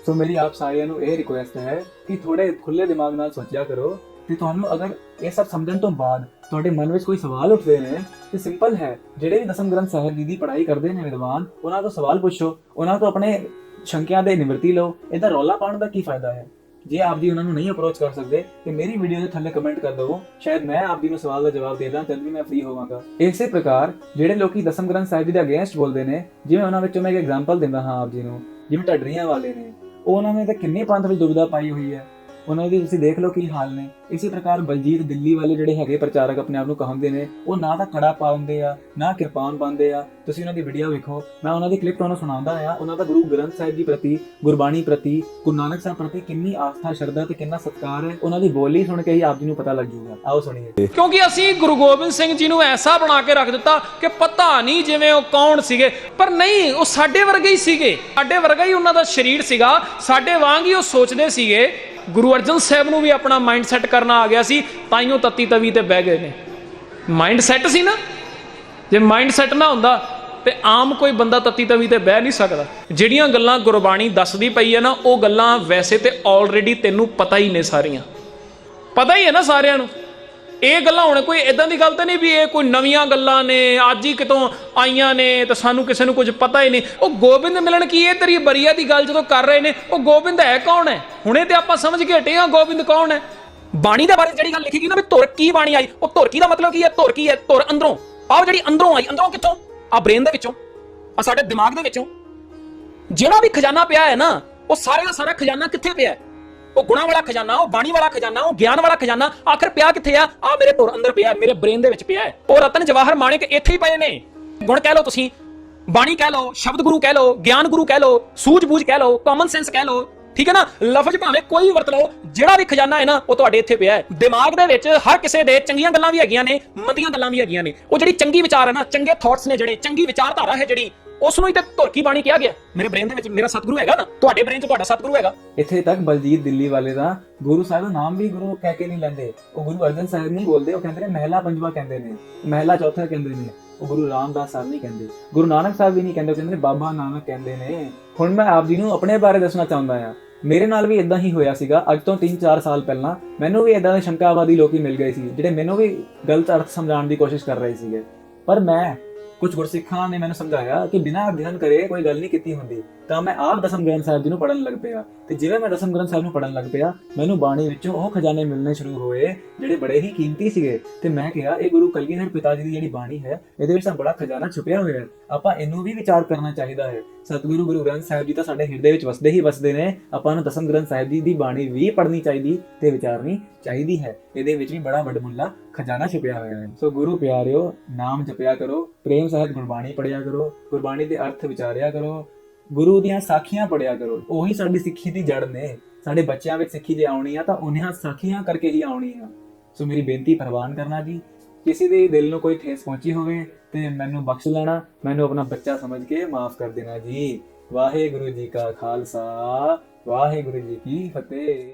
सो मेरी आप सारिਆਂ ਨੂੰ ਇਹ ਰਿਕੁਐਸਟ ਹੈ ਕਿ ਥੋੜੇ ਖੁੱਲੇ ਦਿਮਾਗ ਨਾਲ ਸੋਚਿਆ ਕਰੋ ਤੇ ਤੁਹਾਨੂੰ ਅਗਰ ਇਹ ਸਭ ਸਮਝਣ ਤੋਂ ਬਾਅਦ ਤੁਹਾਡੇ ਮਨ ਵਿੱਚ ਕੋਈ ਸਵਾਲ ਉੱਠਦੇ ਨੇ ਤੇ ਸਿੰਪਲ ਹੈ, ਜਿਹੜੇ ਵੀ ਦਸਮ ਗ੍ਰੰਥ ਸਾਹਿਬ ਜੀ ਦੀ ਪੜ੍ਹਾਈ ਕਰਦੇ ਨੇ ਵਿਦਵਾਨ, ਉਹਨਾਂ ਤੋਂ ਸਵਾਲ ਪੁੱਛੋ, ਉਹਨਾਂ ਤੋਂ ਆਪਣੇ ਸ਼ੰਕਿਆਂ ਦੇ ਨਿਵਰਤੀ ਲਓ। ਇਹਦਾ ਰੌਲਾ ਪਾਉਣ ਦਾ ਕੀ ਫਾਇਦਾ ਹੈ? ਜੇ ਆਪ ਜੀ ਉਹਨਾਂ ਨੂੰ ਨਹੀਂ ਅਪਰੋਚ ਕਰ ਸਕਦੇ ਤੇ ਮੇਰੀ ਵੀਡੀਓ ਦੇ ਥੱਲੇ ਕਮੈਂਟ ਕਰ ਦਿਓ, ਸ਼ਾਇਦ ਮੈਂ ਆਪ ਜੀ ਨੂੰ ਸਵਾਲ ਦਾ ਜਵਾਬ ਦੇ ਦਾਂ, ਜਦ ਵੀ ਮੈਂ ਫ੍ਰੀ ਹੋਵਾਂਗਾ। ਇਸੇ ਪ੍ਰਕਾਰ ਜਿਹੜੇ ਲੋਕੀ ਦਸਮ ਗ੍ਰੰਥ ਸਾਹਿਬ ਜੀ ਦੇ ਅਗੇਂਸਟ ਬੋਲਦੇ ਨੇ, ਜਿਵੇਂ ਉਹਨਾਂ ਵਿੱਚੋਂ ਮੈਂ ਇੱਕ ਐਗਜ਼ਾਮਪਲ ਦਿੰਦਾ ਹਾਂ ਆਪ ਜੀ ਨੂੰ, ਜਿਵੇਂ ਢੱਡਰੀਆਂ ਵਾਲੇ ਨੇ, ਉਹਨਾਂ ਨੇ ਤਾਂ ਕਿੰਨੇ ਪੰਥ ਵਿੱਚ ਦੁਬਿਧਾ ਪਾਈ ਹੋਈ ਹੈ, ਉਹਨਾਂ ਦੀ ਤੁਸੀਂ ਦੇਖ ਲਓ ਕੀ ਹਾਲ ਨੇ। ਇਸੇ ਪ੍ਰਕਾਰ ਬਲਜੀਤ ਦਿੱਲੀ ਵਾਲੇ ਜਿਹੜੇ ਹੈਗੇ ਪ੍ਰਚਾਰਕ ਆਪਣੇ ਆਪ ਨੂੰ ਕਹਾਉਂਦੇ ਨੇ, ਉਹ ਨਾ ਤਾਂ ਕੜਾ ਪਾਉਂਦੇ ਆ ਨਾ ਕਿਰਪਾਨ ਪਾਉਂਦੇ ਆ। ਤੁਸੀਂ ਉਹਨਾਂ ਦੀ ਵੀਡੀਓ ਵੇਖੋ, ਮੈਂ ਉਹਨਾਂ ਦੀ ਕਲਿੱਪ ਤੁਹਾਨੂੰ ਸੁਣਾਉਂਦਾ ਆ। ਉਹਨਾਂ ਦਾ ਗੁਰੂ ਗ੍ਰੰਥ ਸਾਹਿਬ ਜੀ ਪ੍ਰਤੀ, ਗੁਰਬਾਣੀ ਪ੍ਰਤੀ, ਗੁਰੂ ਨਾਨਕ ਸਾਹਿਬ ਪ੍ਰਤੀ ਕਿੰਨੀ ਆਸਥਾ ਸ਼ਰਧਾ ਤੇ ਕਿੰਨਾ ਸਤਿਕਾਰ ਹੈ, ਉਹਨਾਂ ਦੀ ਬੋਲੀ ਸੁਣ ਕੇ ਹੀ ਆਪ ਜੀ ਨੂੰ ਪਤਾ ਲੱਗ ਜਾਊਗਾ। ਆਓ ਸੁਣੀਏ। ਕਿਉਂਕਿ ਅਸੀਂ ਗੁਰੂ ਗੋਬਿੰਦ ਸਿੰਘ ਜੀ ਨੂੰ ਐਸਾ ਬਣਾ ਕੇ ਰੱਖ ਦਿੱਤਾ ਕਿ ਪਤਾ ਨਹੀਂ ਜਿਵੇਂ ਉਹ ਕੌਣ ਸੀਗੇ, ਪਰ ਨਹੀਂ, ਉਹ ਸਾਡੇ ਵਰਗੇ ਹੀ ਸੀਗੇ, ਸਾਡੇ ਵਰਗਾ ਹੀ ਉਹਨਾਂ ਦਾ ਸਰੀਰ ਸੀਗਾ, ਸਾਡੇ ਵਾਂਗ ਹੀ ਉਹ ਸੋਚਦੇ ਸੀਗੇ। ਗੁਰੂ ਅਰਜਨ ਸਾਹਿਬ ਨੂੰ ਵੀ ਆਪਣਾ ਮਾਈਂਡ ਸੈੱਟ ਕਰਨਾ ਆ ਗਿਆ ਸੀ, ਤਾਈਓ ਤੱਤੀ ਤਵੀ ਤੇ ਬਹਿ ਗਏ ਨੇ। ਮਾਈਂਡ ਸੈੱਟ ਸੀ ਨਾ, ਜੇ ਮਾਈਂਡ ਸੈੱਟ ਨਾ ਹੁੰਦਾ ਤੇ ਆਮ ਕੋਈ ਬੰਦਾ ਤੱਤੀ ਤਵੀ ਤੇ ਬਹਿ ਨਹੀਂ ਸਕਦਾ। ਜਿਹੜੀਆਂ ਗੱਲਾਂ ਗੁਰਬਾਣੀ ਦੱਸਦੀ ਪਈ ਹੈ ਨਾ, ਉਹ ਗੱਲਾਂ ਵੈਸੇ ਤੇ ਆਲਰੇਡੀ ਤੈਨੂੰ ਪਤਾ ਹੀ ਨੇ, ਸਾਰੀਆਂ ਪਤਾ ਹੀ ਹੈ ਨਾ ਸਾਰਿਆਂ ਨੂੰ। ਇਹ ਗੱਲਾਂ ਹੁਣ ਕੋਈ ਇਦਾਂ ਦੀ ਗੱਲ ਤਾਂ ਨਹੀਂ ਵੀ ਇਹ ਕੋਈ ਨਵੀਆਂ ਗੱਲਾਂ ਨੇ, ਅੱਜ ਹੀ ਕਿਤੋਂ ਆਈਆਂ ਨੇ ਤੇ ਸਾਨੂੰ ਕਿਸੇ ਨੂੰ ਕੁਝ ਪਤਾ ਹੀ ਨਹੀਂ। ਉਹ ਗੋਬਿੰਦ ਮਿਲਣ ਕੀ ਇਹ ਤੇਰੀ ਬਰੀਆ ਦੀ ਗੱਲ ਜਦੋਂ ਕਰ ਰਹੇ ਨੇ, ਉਹ ਗੋਬਿੰਦ ਹੈ ਕੌਣ ਹੈ? ਹੁਣੇ ਤੇ ਆਪਾਂ ਸਮਝ ਕੇ ਹਟੇ ਹਾਂ ਗੋਬਿੰਦ ਕੌਣ ਹੈ। ਬਾਣੀ ਦੇ ਬਾਰੇ ਜਿਹੜੀ ਗੱਲ ਲਿਖੀ ਗਈ ਨਾ ਵੀ ਧੁਰ ਕੀ ਬਾਣੀ ਆਈ, ਉਹ ਧੁਰ ਕੀ ਦਾ ਮਤਲਬ ਕੀ ਹੈ? ਧੁਰ ਕੀ ਹੈ? ਧੁਰ ਅੰਦਰੋਂ, ਆਹ ਜਿਹੜੀ ਅੰਦਰੋਂ ਆਈ, ਅੰਦਰੋਂ ਕਿੱਥੋਂ? ਆ ਬ੍ਰੇਨ ਦੇ ਵਿੱਚੋਂ। ਆ ਸਾਡੇ ਦਿਮਾਗ ਦੇ ਵਿੱਚੋਂ ਜਿਹੜਾ ਵੀ ਖਜ਼ਾਨਾ ਪਿਆ ਹੈ ਨਾ, ਉਹ ਸਾਰੇ ਦਾ ਸਾਰਾ ਖਜ਼ਾਨਾ ਕਿੱਥੇ ਪਿਆ ਹੈ? ਉਹ ਗੁਣਾ ਵਾਲਾ ਖਜ਼ਾਨਾ, ਉਹ ਬਾਣੀ ਵਾਲਾ ਖਜ਼ਾਨਾ, ਉਹ ਗਿਆਨ ਵਾਲਾ ਖਜ਼ਾਨਾ ਆਖਰ ਪਿਆ ਕਿੱਥੇ ਆ? ਆ ਮੇਰੇ ਧੁਰ ਅੰਦਰ ਪਿਆ, ਮੇਰੇ ਬ੍ਰੇਨ ਦੇ ਵਿੱਚ ਪਿਆ ਹੈ। ਉਹ ਰਤਨ ਜਵਾਹਰ ਮਾਣਿਕ ਇੱਥੇ ਹੀ ਪਏ ਨੇ। ਗੁਣ ਕਹਿ ਲਓ ਤੁਸੀਂ, ਬਾਣੀ ਕਹਿ ਲਓ, ਸ਼ਬਦ ਗੁਰੂ ਕਹਿ ਲਓ, ਗਿਆਨ ਗੁਰੂ ਕਹਿ ਲਓ, ਸੂਝ-ਬੂਝ ਕਹਿ ਲਓ, ਕਾਮਨ ਸੈਂਸ ਕਹਿ ਲਓ, ਠੀਕ ਹੈ ਨਾ? ਲਫ਼ਜ਼ ਭਾਵੇਂ ਕੋਈ ਵਰਤ ਲਓ, ਜਿਹੜਾ ਵੀ ਖਜ਼ਾਨਾ ਹੈ ਨਾ ਉਹ ਤੁਹਾਡੇ ਇੱਥੇ ਪਿਆ ਹੈ। ਦਿਮਾਗ ਦੇ ਵਿੱਚ ਹਰ ਕਿਸੇ ਦੇ ਚੰਗੀਆਂ ਗੱਲਾਂ ਵੀ ਹੈਗੀਆਂ ਨੇ, ਮੰਦੀਆਂ ਗੱਲਾਂ ਵੀ ਹੈਗੀਆਂ ਨੇ। ਉਹ ਜਿਹੜੀ ਚੰਗੀ ਵਿਚਾਰ ਹੈ ਨਾ, ਚੰਗੇ ਥਾਟਸ ਨੇ, ਜਿਹੜੇ ਚੰਗੀ ਵਿਚਾਰਧਾਰਾ ਹੈ ਜਿਹੜੀ, ਉਸ ਨੂੰ ਹੀ ਤੇ ਧੁਰ ਕੀ ਬਾਣੀ ਕਿਹਾ ਗਿਆ। ਮੇਰੇ ਬ੍ਰੇਨ ਦੇ ਵਿੱਚ ਮੇਰਾ ਸਤਿਗੁਰੂ ਹੈਗਾ ਨਾ, ਤੁਹਾਡੇ ਬ੍ਰੇਨ 'ਚ ਤੁਹਾਡਾ ਸਤਿਗੁਰੂ ਹੈਗਾ। ਇੱਥੇ ਤੱਕ ਬਲਜੀਤ ਦਿੱਲੀ ਵਾਲੇ ਦਾ ਗੁਰੂ ਸਾਹਿਬ ਦਾ ਨਾਮ ਵੀ ਗੁਰੂ ਕਹਿ ਕੇ ਨਹੀਂ ਲੈਂਦੇ। ਉਹ ਗੁਰੂ ਅਰਜਨ ਸਾਹਿਬ ਨਹੀਂ ਬੋਲਦੇ, ਉਹ ਕਹਿੰਦੇ ਨੇ ਮਹਿਲਾ ਪੰਜਵਾ ਕਹਿੰਦੇ ਨੇ, ਮਹਿਲਾ ਚੌਥਾ ਕਹਿੰਦੇ ਨੇ। ਉਹ ਗੁਰੂ ਰਾਮਦਾਸ ਸਾਹਿਬ ਨਹੀਂ ਕਹਿੰਦੇ, ਗੁਰੂ ਨਾਨਕ ਸਾਹਿਬ ਵੀ ਨਹੀਂ ਕਹਿੰਦੇ, ਉਹ ਕਹਿੰਦੇ ਨੇ ਬਾਬਾ ਨਾਨਕ ਕਹਿੰਦੇ ਨੇ। ਹੁਣ ਮੈਂ ਆਪ ਜੀ ਨੂੰ ਆਪਣੇ ਬਾਰੇ ਦੱਸਣਾ ਚਾਹੁੰਦਾ ਹਾਂ। ਮੇਰੇ ਨਾਲ ਵੀ ਇਦਾਂ ਹੀ ਹੋਇਆ ਸੀਗਾ। ਅੱਜ ਤੋਂ 3-4 ਸਾਲ ਪਹਿਲਾਂ ਮੈਨੂੰ ਵੀ ਇਦਾਂ ਦੇ ਸ਼ੰਕਾਵਾਦੀ ਲੋਕੀ ਮਿਲ ਗਏ ਸੀ, ਜਿਹੜੇ ਮੈਨੂੰ ਵੀ ਗਲਤ ਅਰਥ ਸਮਝਾਉਣ ਦੀ ਕੋਸ਼ਿਸ਼ ਕਰ ਰਹੇ ਸੀਗੇ। ਪਰ ਮੈਂ ਕੁਝ ਗੁਰਸਿੱਖਾਂ ਨੇ ਮੈਨੂੰ ਸਮਝਾਇਆ ਕਿ ਬਿਨਾਂ ਅਧਿਐਨ ਕਰੇ ਕੋਈ ਗੱਲ ਨਹੀਂ ਕੀਤੀ ਹੁੰਦੀ। ਤਾਂ ਮੈਂ ਆਪ ਦਸਮ ਗ੍ਰੰਥ ਸਾਹਿਬ ਜੀ ਨੂੰ ਪੜ੍ਹਨ ਲੱਗ ਪਿਆ, ਤੇ ਜਿਵੇਂ ਮੈਂ ਦਸਮ ਗ੍ਰੰਥ ਸਾਹਿਬ ਨੂੰ ਪੜ੍ਹਨ ਲੱਗ ਪਿਆ, ਮੈਨੂੰ ਬਾਣੀ ਵਿੱਚੋਂ ਉਹ ਖਜ਼ਾਨੇ ਮਿਲਣੇ ਸ਼ੁਰੂ ਹੋਏ ਜਿਹੜੇ ਬੜੇ ਹੀ ਕੀਮਤੀ ਸੀਗੇ। ਤੇ ਮੈਂ ਕਿਹਾ ਇਹ ਗੁਰੂ ਕਲਗੀਧਰ ਪਿਤਾ ਜੀ ਦੀ ਜਿਹੜੀ ਬਾਣੀ ਹੈ, ਇਹਦੇ ਵਿੱਚ ਤਾਂ ਬੜਾ ਖਜ਼ਾਨਾ ਛੁਪਿਆ ਹੋਇਆ ਹੈ, ਆਪਾਂ ਇਹਨੂੰ ਵੀ ਵਿਚਾਰ ਕਰਨਾ ਚਾਹੀਦਾ ਹੈ। ਸਤਿਗੁਰੂ ਗੁਰੂ ਗ੍ਰੰਥ ਸਾਹਿਬ ਜੀ ਤਾਂ ਸਾਡੇ ਹਿਰਦੇ ਵਿੱਚ ਵਸਦੇ ਹੀ ਵਸਦੇ ਨੇ। ਆਪਾਂ ਨੂੰ ਦਸਮ ਗ੍ਰੰਥ ਸਾਹਿਬ ਜੀ ਦੀ ਬਾਣੀ ਵੀ ਪੜ੍ਹਨੀ ਚਾਹੀਦੀ ਤੇ ਵਿਚਾਰਨੀ ਚਾਹੀਦੀ ਹੈ। ਇਹਦੇ ਵਿੱਚ ਵੀ ਬੜਾ ਵੱਡਮੁੱਲਾ ਖਜ਼ਾਨਾ ਛੁਪਿਆ ਹੋਇਆ ਹੈ। ਸੋ ਗੁਰੂ ਪਿਆਰਿਓ, ਨਾਮ ਜਪਿਆ ਕਰੋ, ਪ੍ਰੇਮ ਸਹਿਤ ਗੁਰਬਾਣੀ ਪੜ੍ਹਿਆ ਕਰੋ, ਗੁਰਬਾਣੀ ਦੇ ਅਰਥ ਵਿਚਾਰਿਆ ਕਰੋ, ਗੁਰੂ ਦੀਆਂ ਸਾਖੀਆਂ ਪੜ੍ਹਿਆ ਕਰੋ। ਉਹੀ ਸਾਡੀ ਸਿੱਖੀ ਦੀ ਜੜ ਨੇ। ਸਾਡੇ ਬੱਚਿਆਂ ਵਿੱਚ ਸਿੱਖੀ ਜੇ ਆਉਣੀ ਆ ਤਾਂ ਉਹਨਾਂ ਸਾਖੀਆਂ ਕਰਕੇ ਹੀ ਆਉਣੀ ਆ। ਸੋ ਮੇਰੀ ਬੇਨਤੀ ਪ੍ਰਵਾਨ ਕਰਨਾ ਜੀ। ਕਿਸੇ ਦੇ ਦਿਲ ਨੂੰ ਕੋਈ ਠੇਸ ਪਹੁੰਚੀ ਹੋਵੇ ਤੇ ਮੈਨੂੰ ਬਖਸ਼ ਲੈਣਾ, ਮੈਨੂੰ ਆਪਣਾ ਬੱਚਾ ਸਮਝ ਕੇ ਮਾਫ ਕਰ ਦੇਣਾ ਜੀ। ਵਾਹਿਗੁਰੂ ਜੀ ਕਾ ਖਾਲਸਾ, ਵਾਹਿਗੁਰੂ ਜੀ ਕੀ ਫਤਿਹ।